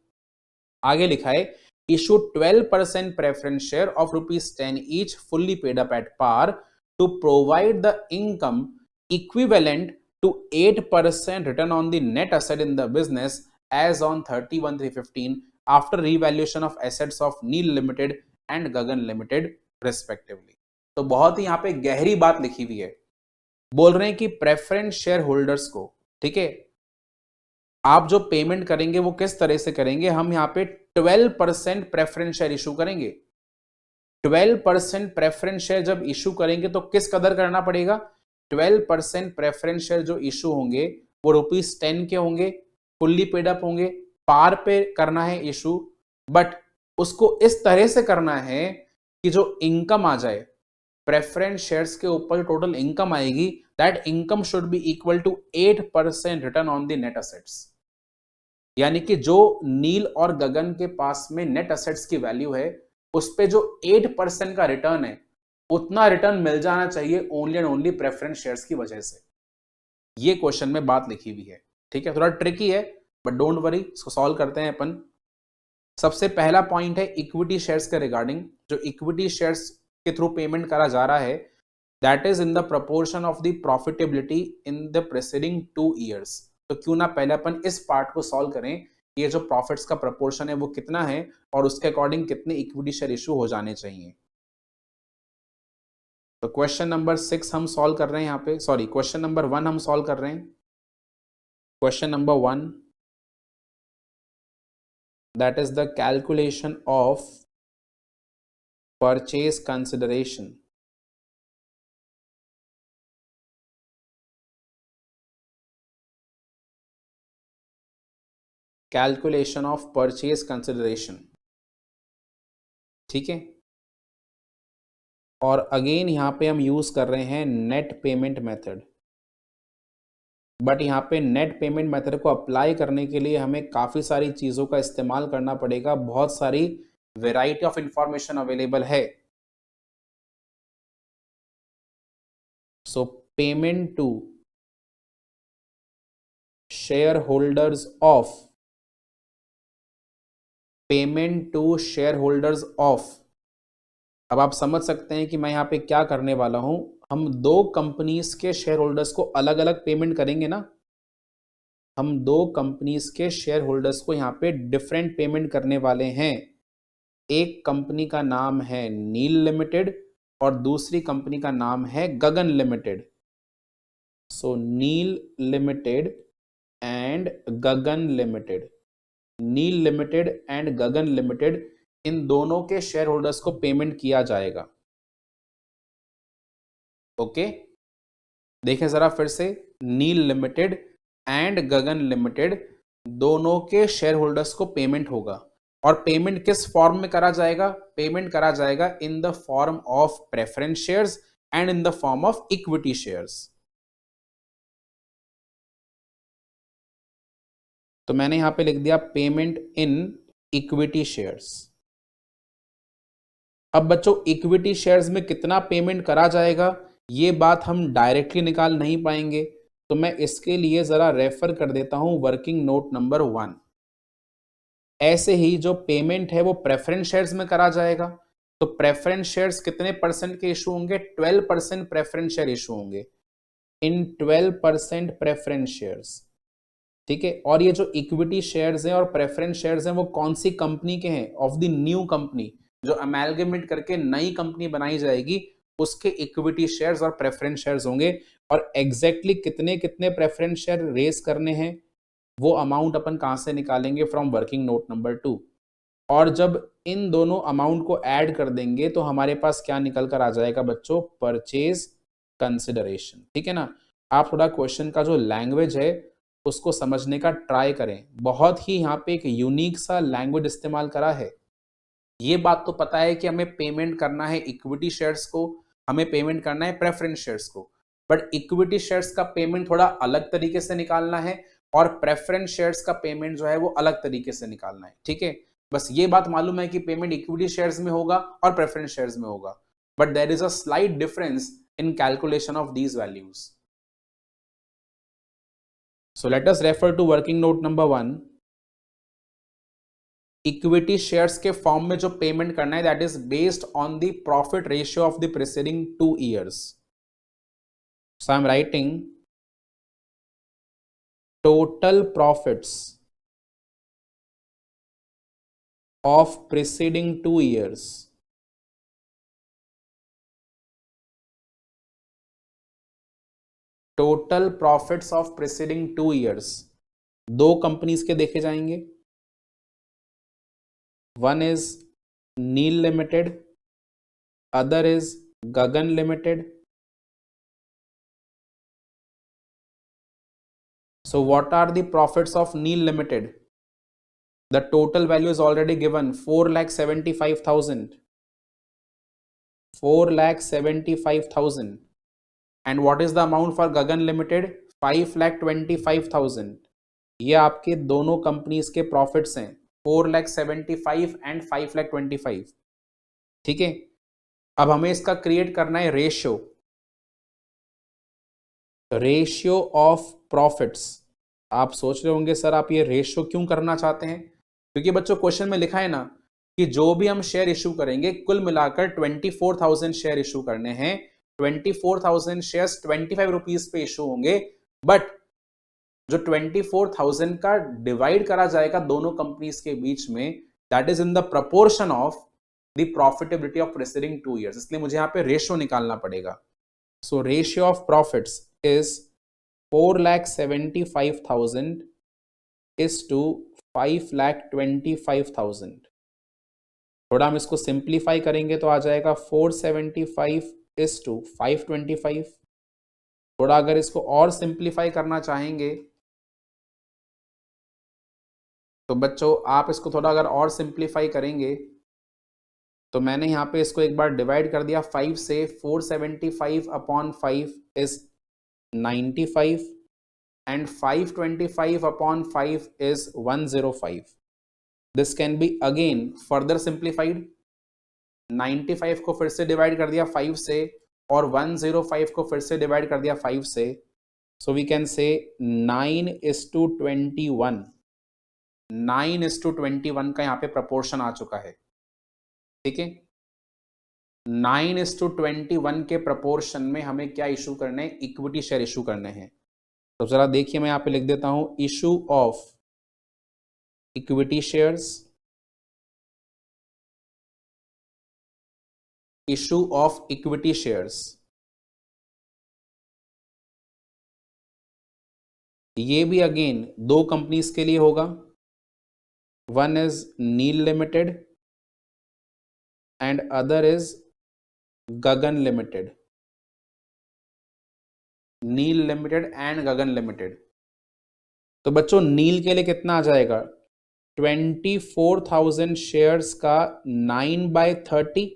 आगे लिखा है issue 12% preference share of ₹10 each fully paid up at par to provide the income equivalent to 8% return on the net asset in the business as on 31/3/15 after revaluation of assets of Neil Limited and Gagan Limited respectively। तो बहुत ही यहाँ पे गहरी बात लिखी हुई है। बोल रहे हैं कि प्रेफरेंस शेयर होल्डर्स को, ठीक है, आप जो पेमेंट करेंगे वो किस तरह से करेंगे। हम यहाँ पे 12% प्रेफरेंस शेयर इशू करेंगे। 12% प्रेफरेंस शेयर जब इशू करेंगे तो किस कदर करना पड़ेगा। 12% प्रेफरेंस शेयर जो इशू होंगे वो ₹10 के होंगे, फुल्ली पेड अप होंगे, पार पे करना है इशू, बट उसको इस तरह से करना है कि जो इनकम आ जाए प्रेफरेंस शेयर्स के ऊपर टोटल इनकम आएगी, that income should be equal to 8% return on the net assets. यानी कि जो नील और गगन के पास में नेट असेट्स की वैल्यू है उस पे जो 8% का रिटर्न है उतना रिटर्न मिल जाना चाहिए only and only preference shares की वजह से। ये क्वेश्चन में बात लिखी हुई है। ठीक है, थोड़ा ट्रिकी है बट डोंट वरी, इसको सॉल्व करते हैं अपन। सबसे पहला पॉइंट है इक्विटी शेयर्स के रिगार्डिंग। जो इक्विटी शेयर्स के थ्रू पेमेंट करा जा रहा है that is in the proportion of the profitability in the preceding 2 years. तो क्यों ना पहले अपन इस पार्ट को सॉल्व करें, ये जो प्रॉफिट्स का प्रपोर्शन है वो कितना है और उसके अकॉर्डिंग कितने इक्विटी शेयर इशू हो जाने चाहिए। तो क्वेश्चन नंबर 6 हम सॉल्व कर रहे हैं यहाँ पे, सॉरी क्वेश्चन नंबर 1 हम सॉल्व कर रहे हैं। Question number 1 that is the calculation of purchase consideration. Calculation of purchase consideration, ठीक है। और अगेन यहाँ पे हम यूज कर रहे हैं नेट पेमेंट मेथड, बट यहाँ पे नेट पेमेंट मेथड को अप्लाई करने के लिए हमें काफ़ी सारी चीज़ों का इस्तेमाल करना पड़ेगा। बहुत सारी वेराइटी ऑफ इंफॉर्मेशन अवेलेबल है। So payment to share holders of, payment to share holders of. अब आप समझ सकते हैं कि मैं यहाँ पे क्या करने वाला हूं। हम 2 कंपनीज के शेयर होल्डर्स को अलग अलग पेमेंट करेंगे ना। हम 2 कंपनीज के शेयर होल्डर्स को यहाँ पे डिफरेंट पेमेंट करने वाले हैं। एक कंपनी का नाम है नील लिमिटेड और दूसरी कंपनी का नाम है Gagan limited. So Neel limited and Gagan limited, Neel limited and Gagan limited, इन दोनों के शेयर होल्डर्स को पेमेंट किया जाएगा। ओके, देखें जरा फिर से, नील लिमिटेड एंड गगन लिमिटेड दोनों के शेयर होल्डर्स को पेमेंट होगा, और पेमेंट किस फॉर्म में करा जाएगा? पेमेंट करा जाएगा in the form of preference shares and in the form of equity shares. तो मैंने यहां पे लिख दिया पेमेंट इन इक्विटी शेयर्स। अब बच्चों इक्विटी शेयर्स में कितना पेमेंट करा जाएगा, ये बात हम डायरेक्टली निकाल नहीं पाएंगे, तो मैं इसके लिए जरा रेफर कर देता हूं वर्किंग नोट नंबर 1। ऐसे ही जो पेमेंट है वो प्रेफरेंस शेयर्स में करा जाएगा, तो प्रेफरेंस शेयर्स कितने परसेंट के इशू होंगे? 12% प्रेफरेंस शेयर इशू होंगे इन 12% प्रेफरेंस शेयर्स, ठीक है। और ये जो इक्विटी शेयर्स हैं और प्रेफरेंस शेयर्स हैं वो कौन सी कंपनी के हैं? ऑफ द न्यू कंपनी, जो अमेलगमेट करके नई कंपनी बनाई जाएगी उसके इक्विटी शेयर्स और प्रेफरेंस शेयर्स होंगे। और एग्जैक्टली कितने कितने प्रेफरेंस शेयर रेज करने हैं वो अमाउंट अपन कहां से निकालेंगे? From working note number 2। और जब इन दोनों अमाउंट को ऐड कर देंगे तो हमारे पास क्या निकल कर आ जाएगा बच्चों? परचेज कंसिडरेशन, ठीक है ना। आप थोड़ा क्वेश्चन का जो लैंग्वेज है उसको समझने का ट्राई करें, बहुत ही यहाँ पे एक यूनिक सा लैंग्वेज इस्तेमाल करा है। ये बात तो पता है कि हमें पेमेंट करना है इक्विटी शेयर्स को, हमें पेमेंट करना है प्रेफरेंस शेयर्स को, बट इक्विटी शेयर्स का पेमेंट थोड़ा अलग तरीके से निकालना है और प्रेफरेंस शेयर्स का पेमेंट जो है वो अलग तरीके से निकालना है, ठीक है। बस ये बात मालूम है कि पेमेंट इक्विटी शेयर्स में होगा और प्रेफरेंस शेयर्स में होगा, but there is a slight difference in calculation of these values. So let us refer to working note number 1. Equity shares के फॉर्म में जो पेमेंट करना है that is based on the profit ratio of the preceding 2 years. So I am writing total profits of preceding 2 years total profits of preceding 2 years दो companies के देखे जाएंगे। One is Neel limited, other is Gagan limited. So what are the profits of Neel Limited? The total value is already given, 4,75,000. 4,75,000. And what is the amount for Gagan Limited? 5,25,000. ये आपके दोनों companies के profits हैं, 4,75,000 and 5,25,000, ठीक है। अब हमें इसका क्रिएट करना है रेशियो ऑफ प्रॉफिट्स। आप सोच रहे होंगे सर आप ये रेशियो क्यों करना चाहते हैं? क्योंकि बच्चों क्वेश्चन में लिखा है ना कि जो भी हम शेयर इशू करेंगे कुल मिलाकर 24,000 शेयर इशू करने हैं। 24,000 शेयर्स 25 रुपीज पे इशू होंगे, बट जो 24,000 का डिवाइड करा जाएगा दोनों कंपनीज के बीच में that is in the proportion of the profitability of preceding 2 years। इसलिए मुझे यहाँ पे रेशियो निकालना पड़ेगा। So ratio of profits is 4,75,000 is to 5,25,000। थोड़ा हम इसको सिंप्लीफाई करेंगे तो आ जाएगा 475 is to 525। थोड़ा अगर इसको और सिंप्लीफाई करना चाहेंगे तो बच्चों आप इसको थोड़ा अगर और सिंप्लीफाई करेंगे तो मैंने यहाँ पे इसको एक बार डिवाइड कर दिया 5 से। 475 upon 5 is 95 and 525 upon 5 is 105. This can be again further simplified. 95 को फिर से डिवाइड कर दिया 5 से और 105 को फिर से डिवाइड कर दिया 5 से। So we can say 9:21। 9:21 का यहाँ पे प्रपोर्शन आ चुका है, ठीक है। 9:21 के प्रपोर्शन में हमें क्या इशू करने हैं? इक्विटी शेयर इशू करने हैं। तो जरा देखिए मैं यहाँ पे लिख देता हूं issue of equity shares, issue of equity shares. ये भी अगेन दो कंपनीज के लिए होगा, one is Neel limited and other is Gagan limited. Neel limited and Gagan limited. तो बच्चों नील के लिए कितना आ जाएगा, 24,000 शेयर्स का 9/30।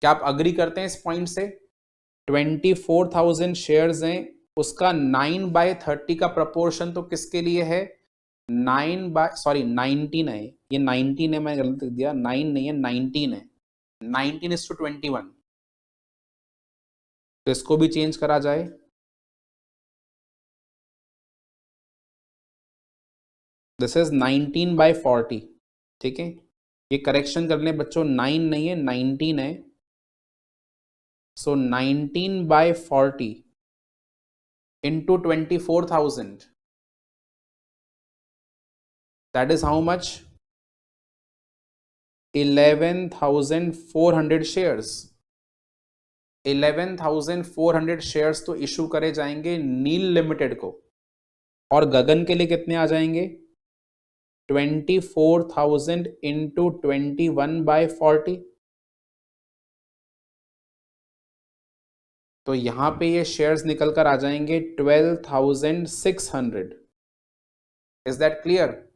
क्या आप अग्री करते हैं इस पॉइंट से? 24,000 शेयर्स हैं, उसका 9/30 का प्रपोर्शन तो किसके लिए है, 19 है, ये 19 है, मैं गलत लिख दिया, 9 नहीं है 19 है, 19:21। तो इसको भी चेंज करा जाए, दिस इज 19/40। ठीक है, ये करेक्शन कर लें बच्चों, 9 नहीं है 19 है, सो 19/40 into 24,000, that is how much, 11,400 shares. 11,400 shares तो इशू करे जाएंगे नील लिमिटेड को, और गगन के लिए कितने आ जाएंगे, 24,000 into 21/40। तो यहां पे ये शेयर्स निकल कर आ जाएंगे 12,600। Is that clear?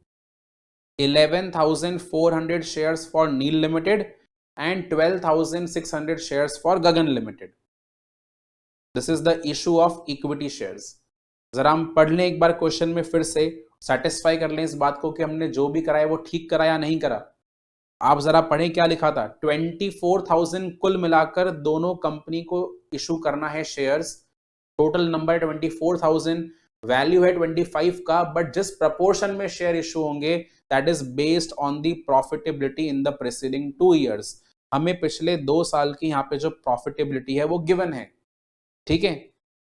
11,400 shares for Neel Limited and 12,600 shares for Gagan Limited. This is the issue of equity shares. जरा हम पढ़ लें एक बार क्वेश्चन में, फिर से सेटिस्फाई कर लें इस बात को कि हमने जो भी कराया वो ठीक करा या नहीं करा। आप जरा पढ़ें क्या लिखा था, 24,000 कुल मिलाकर दोनों कंपनी को इशू करना है शेयर्स, टोटल नंबर 24,000, वैल्यू है 25 का, बट जिस प्रपोर्शन में शेयर इशू होंगे that is based on the profitability in the preceding 2 years। हमें पिछले 2 साल की यहाँ पे जो प्रॉफिटेबिलिटी है वो गिवन है। ठीक है,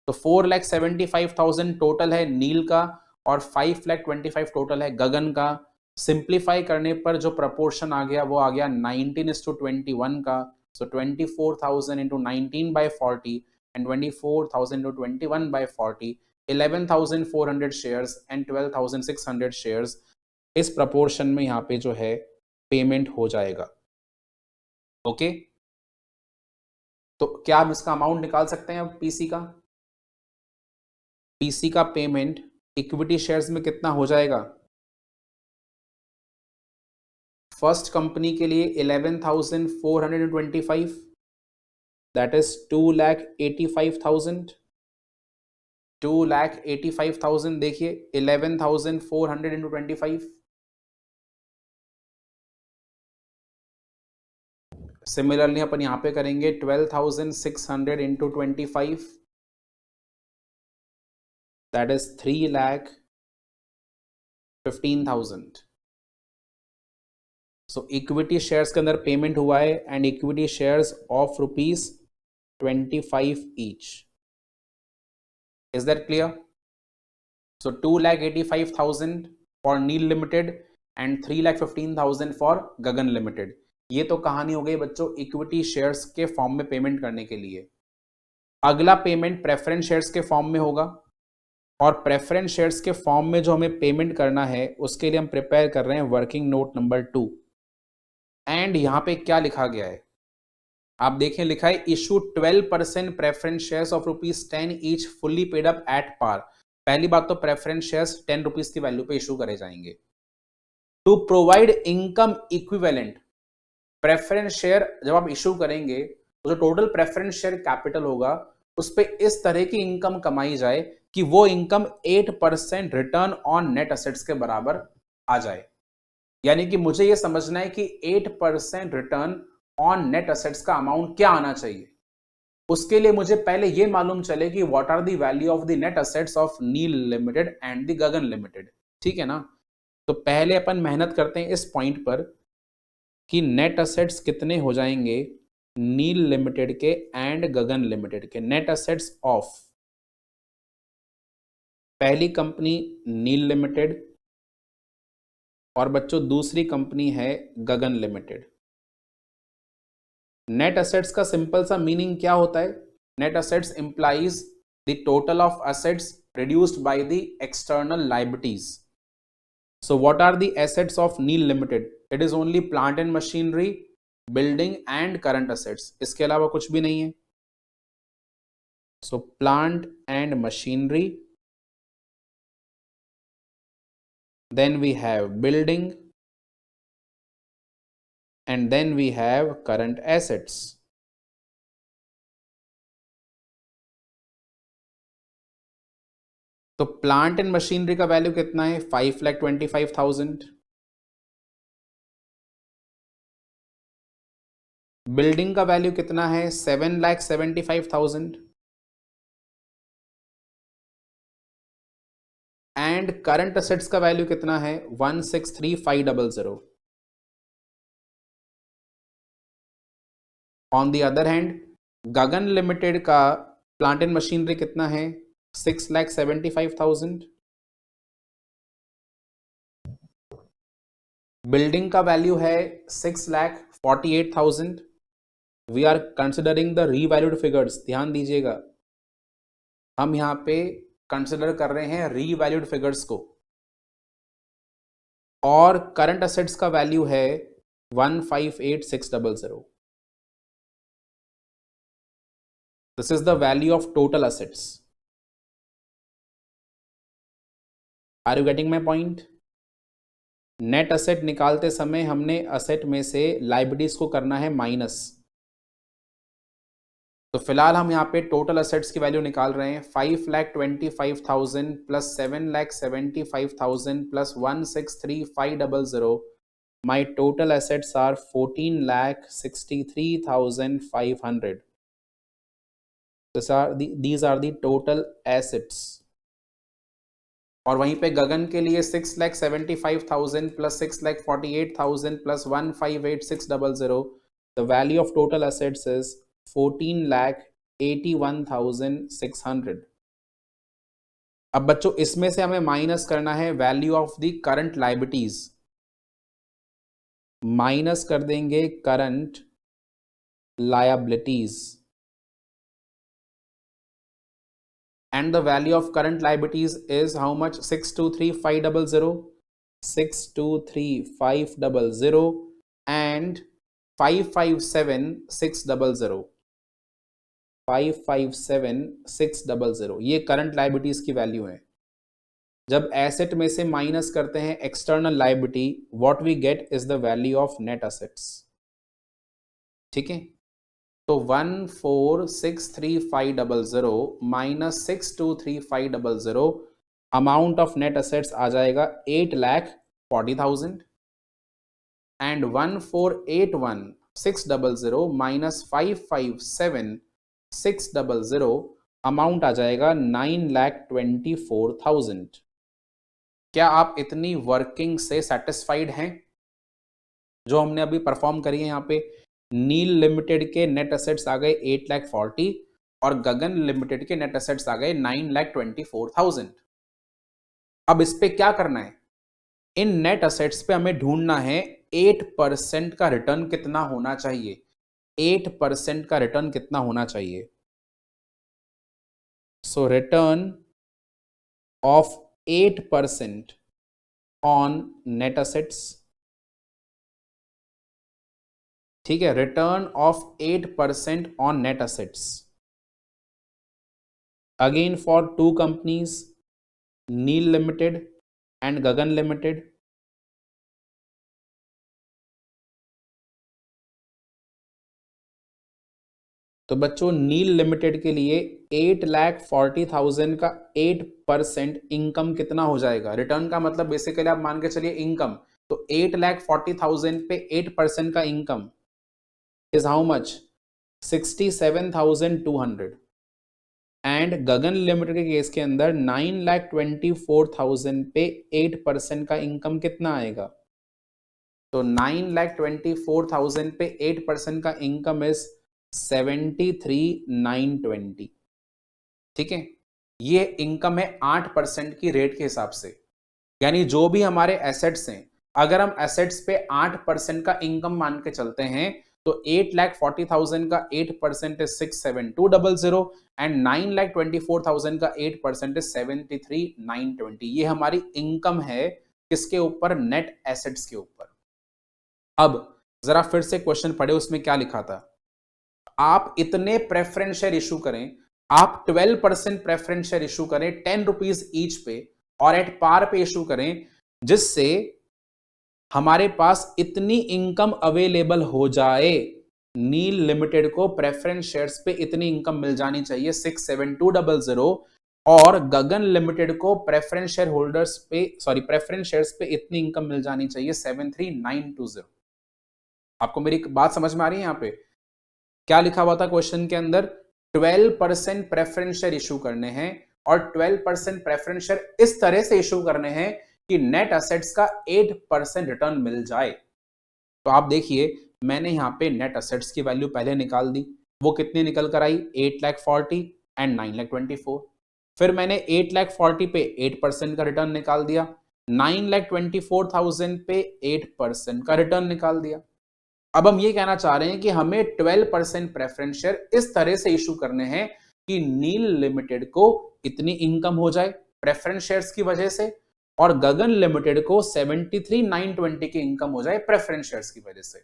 तो 4,75,000 टोटल है नील का और 5,25,000 टोटल है गगन का। सिंप्लीफाई करने पर जो प्रपोर्शन आ गया वो आ गया 19:21 का। सो 24,000 into 19/40 and 24,000 into 21/40, 11,400 shares and 12,600 shares, इस प्रपोर्शन में यहाँ पे जो है पेमेंट हो जाएगा। ओके, तो क्या हम इसका अमाउंट निकाल सकते हैं अब पीसी का? पीसी का पेमेंट इक्विटी शेयर्स में कितना हो जाएगा? फर्स्ट कंपनी के लिए 11,425, दैट इज 2,85,000। 2,85,000 देखिए 11,400 into 25, सिमिलरली अपन यहां पे करेंगे 12,600 into 25, that is 3,15,000। So equity shares के अंदर पेमेंट हुआ है and equity shares of ₹25 each. Is that clear? So 2,85,000 for Neel limited and 3,15,000 for Gagan limited. ये तो कहानी हो गई बच्चों इक्विटी शेयर्स के फॉर्म में पेमेंट करने के लिए। अगला पेमेंट प्रेफरेंस शेयर्स के फॉर्म में होगा, और प्रेफरेंस शेयर्स के फॉर्म में जो हमें पेमेंट करना है उसके लिए हम प्रिपेयर कर रहे हैं वर्किंग नोट नंबर 2। एंड यहां पे क्या लिखा गया है आप देखें, लिखा है issue 12% preference shares of ₹10 each fully paid up at par. पहली बात तो प्रेफरेंस शेयर्स ₹10 की वैल्यू पे इशू करे जाएंगे। To provide income equivalent, preference share जब आप इशू करेंगे तो जो टोटल प्रेफरेंस शेयर कैपिटल होगा उस पर इस तरह की इनकम कमाई जाए कि वो income 8% return on net assets के बराबर आ जाए। यानी कि मुझे ये समझना है कि 8% रिटर्न ऑन नेट असेट्स का अमाउंट क्या आना चाहिए। उसके लिए मुझे पहले ये मालूम चले कि what are the value of the net assets of Neel limited and the Gagan limited. ठीक है ना, तो पहले अपन मेहनत करते हैं इस पॉइंट पर कि नेट असेट्स कितने हो जाएंगे नील लिमिटेड के एंड गगन लिमिटेड के। नेट असेट्स ऑफ पहली कंपनी नील लिमिटेड और बच्चों दूसरी कंपनी है गगन लिमिटेड। नेट असेट्स का सिंपल सा मीनिंग क्या होता है? Net assets implies the total of assets reduced by the external liabilities. So what are the assets of Neel limited? It is only plant and machinery, building and current assets, इसके अलावा कुछ भी नहीं है। So plant and machinery, then we have building, and then we have current assets. तो plant and machinery का value कितना है? 5,25,000। बिल्डिंग का वैल्यू कितना है? 7,75,000। एंड करंट असेट्स का वैल्यू कितना है? 163,500। On the other hand Gagan limited का प्लांट एंड मशीनरी कितना है? 6,75,000। बिल्डिंग का वैल्यू है 6,48,000। We are considering the revalued figures, ध्यान दीजिएगा, हम यहां पे कंसिडर कर रहे हैं रीवैल्यूड फिगर्स को। और करंट असेट्स का वैल्यू है 158,600। This is the value of total assets. Are you getting my point? Net asset निकालते समय हमने असेट में से लायबिलिटीज को करना है माइनस। तो फिलहाल हम यहाँ पे टोटल असेट्स की वैल्यू निकाल रहे हैं। 5,25,000 plus 7,75,000 plus 163,500। My total assets are 14,63,500। These are the total assets। और वहीं पे गगन के लिए 6,75,000 plus 6,48,000 plus 158,600। The value of total assets is 14,81,600। अब बच्चों इसमें से हमें माइनस करना है value of the current liabilities. Minus कर देंगे current liabilities, and the value of current liabilities is how much? 623,500, 623,500 and 557,600, 557,600। ये करंट लायबिलिटीज की वैल्यू है। जब एसेट में से माइनस करते हैं external liability, what we get is the value of net assets. ठीक है, तो 1463500 minus 623,500, amount of net assets आ जाएगा 8,40,000। एंड 148,600 माइनस 557,600, अमाउंट आ जाएगा 9,24,000। क्या आप इतनी वर्किंग से सेटिस्फाइड हैं जो हमने अभी परफॉर्म करी है? यहाँ पे नील लिमिटेड के नेट असेट्स आ गए 8,40,000 और गगन लिमिटेड के नेट असेट्स आ गए 9,24,000। अब इस पे क्या करना है? इन नेट असेट्स पे हमें ढूंढना है 8% का रिटर्न कितना होना चाहिए। 8% का रिटर्न कितना होना चाहिए? So return of 8% on net assets. ठीक है, return of 8% on net assets again for two companies, Neel limited and Gagan limited. तो बच्चों नील लिमिटेड के लिए 8,40,000 का 8% इनकम कितना हो जाएगा? रिटर्न का मतलब बेसिकली आप मान के चलिए इनकम। तो 8,40,000 पे 8% का income is how much? 67,200। And Gagan limited के केस के अंदर 9,24,000 पे 8% का इनकम कितना आएगा? तो 9,24,000 पे 8% का इनकम इज 73,920। ठीक है, ये इनकम है 8% की रेट के हिसाब से। यानी जो भी हमारे एसेट्स हैं, अगर हम एसेट्स पे 8% का इनकम मान के चलते हैं तो 8,40,000 का 8% इज 67200 एंड 9,24,000 का 8% इज 73,920। ये हमारी इनकम है किसके ऊपर? नेट एसेट्स के ऊपर। अब जरा फिर से क्वेश्चन पढ़े, उसमें क्या लिखा था? आप इतने प्रेफरेंस शेयर इशू करें आप 12% प्रेफरेंस शेयर इशू करें 10 रुपीज ईच पे और एट पार पे इशू करें, जिससे हमारे पास इतनी इनकम अवेलेबल हो जाए, नील लिमिटेड को प्रेफरेंस शेयर्स पे इतनी इनकम मिल जानी चाहिए 67200 और गगन लिमिटेड को प्रेफरेंस शेयर होल्डर्स पे प्रेफरेंस शेयर्स पे इतनी इनकम मिल जानी चाहिए 73920। आपको मेरी बात समझ में आ रही है? यहां पे क्या लिखा हुआ था क्वेश्चन के अंदर? 12% प्रेफरेंस शेयर इशू करने हैं और 12% प्रेफरेंस शेयर इस तरह से इशू करने हैं कि नेट एसेट्स का 8% रिटर्न मिल जाए। तो आप देखिए, मैंने यहां पे नेट एसेट्स की वैल्यू पहले निकाल दी, वो कितनी निकल कर आई? 8,40,000 एंड 9,24,000। फिर मैंने 8,40,000 पे 8% का रिटर्न निकाल दिया, 9,24,000 पे 8% का रिटर्न निकाल दिया। अब हम ये कहना चाह रहे हैं कि हमें 12% प्रेफरेंस शेयर इस तरह से इशू करने हैं कि नील लिमिटेड को इतनी इनकम हो जाए प्रेफरेंस शेयर्स की वजह से और गगन लिमिटेड को 73,920 की इनकम हो जाए प्रेफरेंस शेयर्स की वजह से।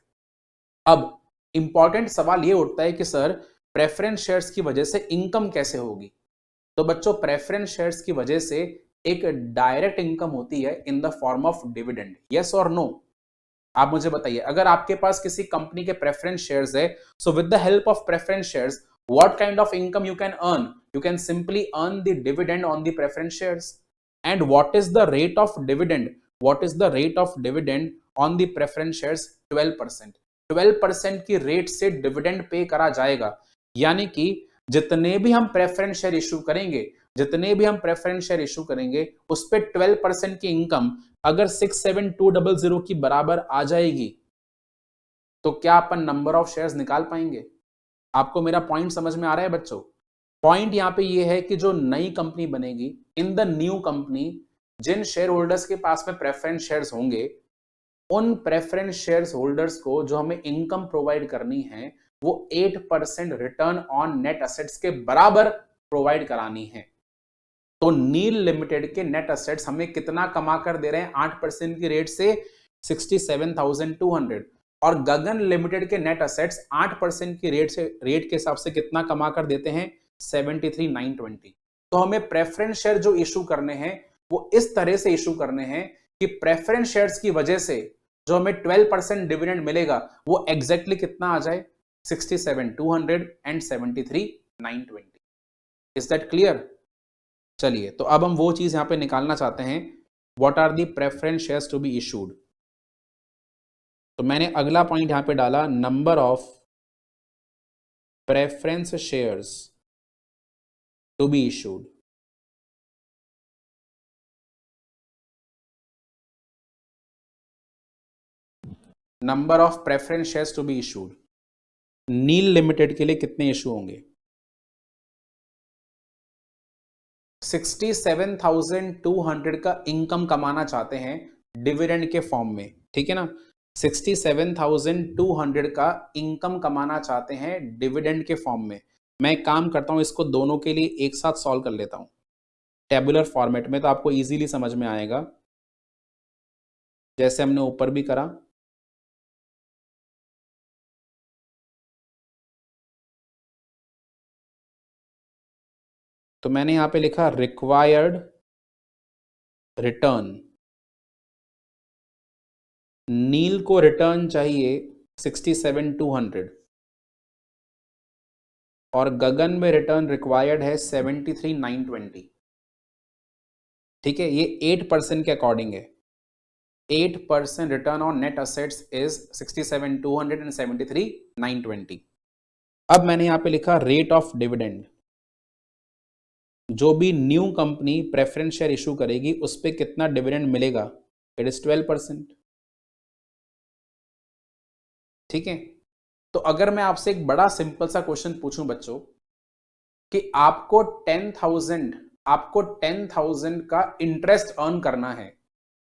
अब इंपॉर्टेंट सवाल ये उठता है कि सर प्रेफरेंस शेयर्स की वजह से इनकम कैसे होगी? तो बच्चों, प्रेफरेंस शेयर्स की वजह से एक डायरेक्ट इनकम होती है in the form of dividend. Yes और नो? आप मुझे बताइए, अगर आपके पास किसी कंपनी के प्रेफरेंस शेयर्स है, so with the help of preference shares what kind of income you can earn? You can simply earn the dividend on the preference shares. And what is the rate of dividend? What is the rate of dividend on the preference shares? 12%। 12% की rate से dividend pay करा जाएगा, यानी कि जितने भी हम preference share issue करेंगे उस पे 12% की इनकम अगर 67200 की बराबर आ जाएगी, तो क्या अपन नंबर ऑफ शेयर्स निकाल पाएंगे? आपको मेरा पॉइंट समझ में आ रहा है बच्चों? पॉइंट यहां पे ये है कि जो नई कंपनी बनेगी, इन द न्यू कंपनी, जिन शेयर होल्डर्स के पास में प्रेफरेंस शेयर्स होंगे, उन प्रेफरेंस शेयर्स होल्डर्स को जो हमें इनकम प्रोवाइड करनी है वो 8% रिटर्न ऑन नेट एसेट्स के बराबर प्रोवाइड करानी है। तो नील लिमिटेड के नेट एसेट्स हमें कितना कमा कर दे रहे हैं? 8% की रेट से 67,200। और गगन लिमिटेड के नेट एसेट्स 8% की रेट के हिसाब से कितना कमा कर देते हैं? 73,920। तो हमें प्रेफरेंस शेयर जो इशू करने हैं वो इस तरह से इशू करने हैं कि प्रेफरेंस शेयर्स की वजह से जो हमें 12% डिविडेंड मिलेगा वो एग्जैक्टली कितना आ जाए? 67,200 एंड 73,920। Is that clear? चलिए, तो अब हम वो चीज यहां पे निकालना चाहते हैं, what are the preference shares to be issued. तो मैंने अगला पॉइंट यहां पे डाला, number of preference shares to be issued. Number of preference shares to be issued, Neel limited के लिए कितने इशू होंगे? 67,200 का इनकम कमाना चाहते हैं डिविडेंड के फॉर्म में, ठीक है ना? 67,200 का इनकम कमाना चाहते हैं डिविडेंड के फॉर्म में। मैं एक काम करता हूं, इसको दोनों के लिए एक साथ सॉल्व कर लेता हूं टेबुलर फॉर्मेट में, तो आपको इजीली समझ में आएगा, जैसे हमने ऊपर भी करा। तो मैंने यहां पे लिखा रिक्वायर्ड रिटर्न। नील को रिटर्न चाहिए 67,200 और गगन में रिटर्न रिक्वायर्ड है 73,920। ठीक है, ये 8% के अकॉर्डिंग है। 8% return on net assets is 67,200 and 73,920। अब मैंने यहां पे लिखा रेट ऑफ डिविडेंड। जो भी new company preference share issue करेगी उस पे कितना डिविडेंड मिलेगा? It is 12%। ठीक है, तो अगर मैं आपसे एक बड़ा सिंपल सा क्वेश्चन पूछूं बच्चों कि आपको 10,000 का इंटरेस्ट अर्न करना है,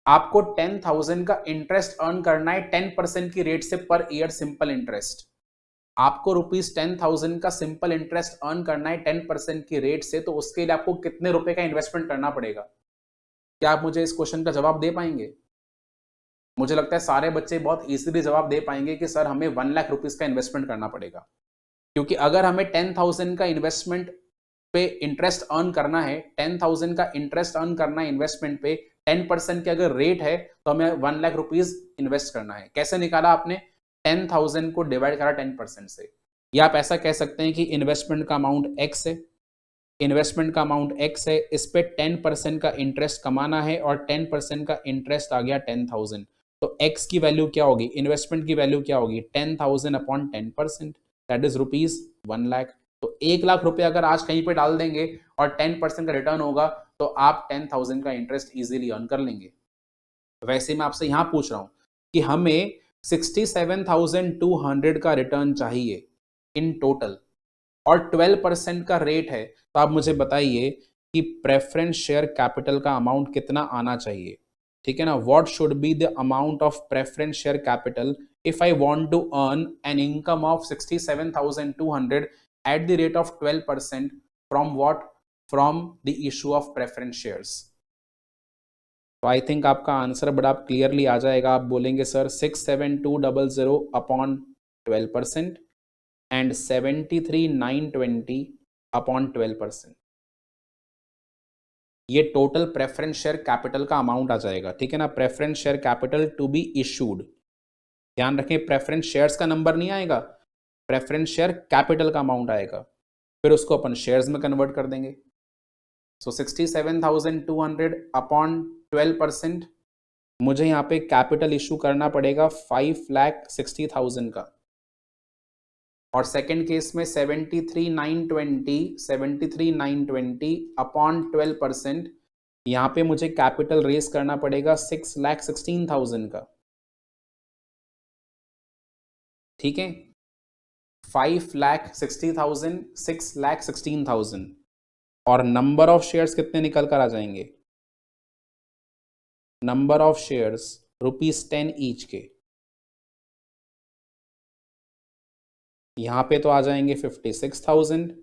आपको 10,000 का इंटरेस्ट अर्न करना है 10% की रेट से पर ईयर सिंपल इंटरेस्ट। आपको ₹10,000 का सिंपल इंटरेस्ट अर्न करना है 10% की रेट से, तो उसके लिए आपको कितने रुपए का इन्वेस्टमेंट करना पड़ेगा? क्या आप मुझे इस क्वेश्चन का जवाब दे पाएंगे? मुझे लगता है सारे बच्चे बहुत इजीली जवाब दे पाएंगे कि सर हमें 1 लाख रुपीस का इन्वेस्टमेंट करना पड़ेगा, क्योंकि अगर हमें 10,000 का इन्वेस्टमेंट पे इंटरेस्ट अर्न करना है, 10,000 का इंटरेस्ट अर्न करना है इन्वेस्टमेंट पे, 10% की अगर रेट है तो हमें 1 लाख रुपीज इन्वेस्ट करना है। कैसे निकाला आपने? 10,000 को डिवाइड करा 10% से, या आप ऐसा कह सकते हैं कि इन्वेस्टमेंट का अमाउंट एक्स है, इन्वेस्टमेंट का अमाउंट एक्स है, इस पे 10% का इंटरेस्ट कमाना है और 10% का इंटरेस्ट आ गया 10,000, तो एक्स की वैल्यू क्या होगी, इन्वेस्टमेंट की वैल्यू क्या होगी, 10,000 upon 10%, that is rupees 1 lakh. तो 1 लाख रुपए अगर आज कहीं पे डाल देंगे और 10% का रिटर्न होगा तो आप 10,000 का इंटरेस्ट इजीली अर्न कर लेंगे। वैसे मैं आपसे यहां पूछ रहा हूं कि हमें 67,200 का रिटर्न चाहिए इन टोटल और 12% का रेट है, तो आप मुझे बताइए कि प्रेफरेंस शेयर कैपिटल का अमाउंट कितना आना चाहिए। ठीक है ना, what should be the amount of preference share capital if I want to earn an income of 67,200 at the rate of 12% from what? From the issue of preference shares. तो I think आपका answer बड़ा clearly आ जाएगा। आप बोलेंगे sir 67200 upon 12% and 73,920 upon 12%, ये total preference share capital का amount आ जाएगा। ठीक है ना, preference share capital to be issued, ध्यान रखें प्रेफरेंस शेयर्स का नंबर नहीं आएगा, प्रेफरेंस शेयर कैपिटल का अमाउंट आएगा, फिर उसको अपन शेयर्स में कन्वर्ट कर देंगे। सो 67,200 अपॉन 12%, मुझे यहाँ पे कैपिटल इशू करना पड़ेगा 5,60,000 का, और सेकेंड केस में 73,920 अपॉन 12%, यहाँ पे मुझे कैपिटल रेस करना पड़ेगा 6,16,000 का। ठीक है, 5,60,000, 6,16,000, और नंबर ऑफ शेयर्स कितने निकल कर आ जाएंगे, नंबर ऑफ शेयर्स ₹10 ईच के, यहां पे तो आ जाएंगे 56,000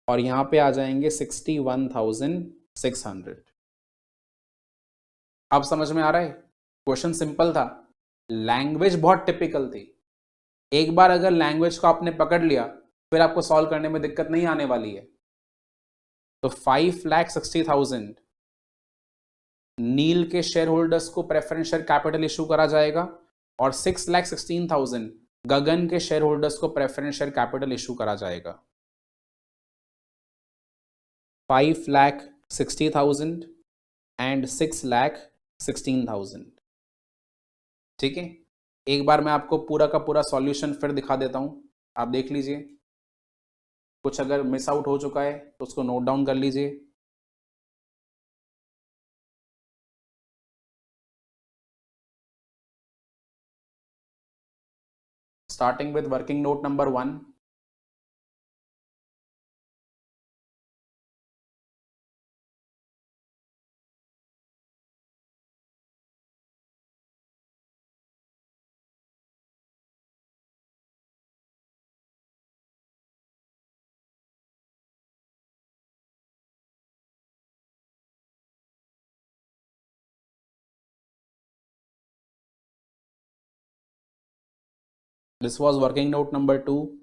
और यहां पे आ जाएंगे 61,600। अब समझ में आ रहा है? क्वेश्चन सिंपल था, लैंग्वेज बहुत टिपिकल थी। एक बार अगर लैंग्वेज को आपने पकड़ लिया फिर आपको सॉल्व करने में दिक्कत नहीं आने वाली है। तो 5,60,000 नील के शेयर होल्डर्स को प्रेफरेंस शेयर कैपिटल इशू करा जाएगा और 6,16,000 गगन के शेयर होल्डर्स को प्रेफरेंस शेयर कैपिटल इशू करा जाएगा। 5,60,000 एंड 6,16,000। ठीक है, एक बार मैं आपको पूरा का पूरा सॉल्यूशन फिर दिखा देता हूं, आप देख लीजिए। कुछ अगर मिस आउट हो चुका है तो उसको नोट डाउन कर लीजिए। Starting with working note number 1. This was working note number 2.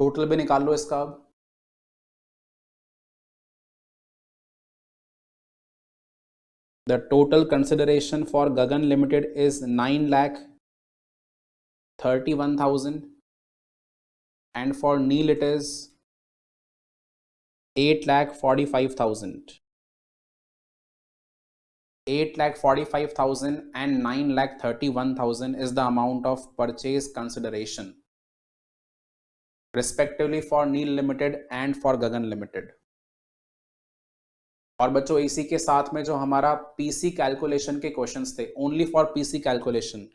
Total भी निकाल लो इसका अब। The total consideration for Gagan Limited is 9,31,000 and for Neil it is 8,45,000. 8,45,000 and 9,31,000 is the amount of purchase consideration respectively for Neil Limited and for Gagan Limited. और बच्चों इसी के साथ में जो हमारा पीसी कैलकुलेशन के क्वेश्चंस थे, ओनली फॉर पीसी कैलकुलेशन,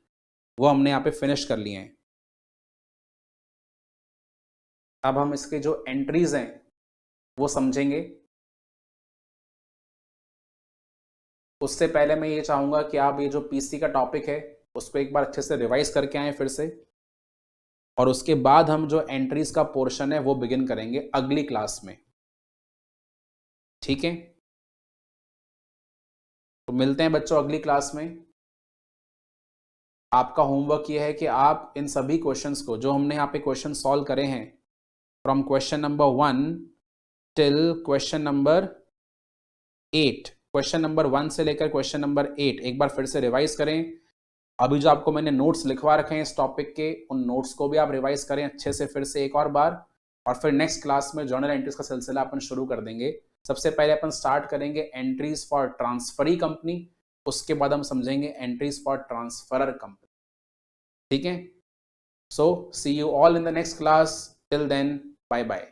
वो हमने यहाँ पे फिनिश कर लिए हैं। अब हम इसके जो एंट्रीज हैं वो समझेंगे। उससे पहले मैं ये चाहूंगा कि आप ये जो पीसी का टॉपिक है उसको एक बार अच्छे से रिवाइज करके आए फिर से, और उसके बाद हम जो एंट्रीज का पोर्शन है वो बिगिन करेंगे अगली क्लास में। ठीक है, तो मिलते हैं बच्चों अगली क्लास में। आपका होमवर्क ये है कि आप इन सभी क्वेश्चंस को, जो हमने यहाँ पे क्वेश्चन सॉल्व करे हैं from question number 1 till question number 8, question number 1 से लेकर क्वेश्चन नंबर 8 एक बार फिर से रिवाइज करें। अभी जो आपको मैंने नोट्स लिखवा रखे हैं इस टॉपिक के, उन नोट्स को भी आप रिवाइज करें अच्छे से फिर से एक और बार, और फिर नेक्स्ट क्लास में जर्नल एंट्रीज का सिलसिला अपन शुरू कर देंगे। सबसे पहले अपन स्टार्ट करेंगे एंट्रीज फॉर ट्रांसफरी कंपनी, उसके बाद हम समझेंगे एंट्रीज फॉर ट्रांसफरर कंपनी। ठीक है, so see you all in the next class, till then bye bye.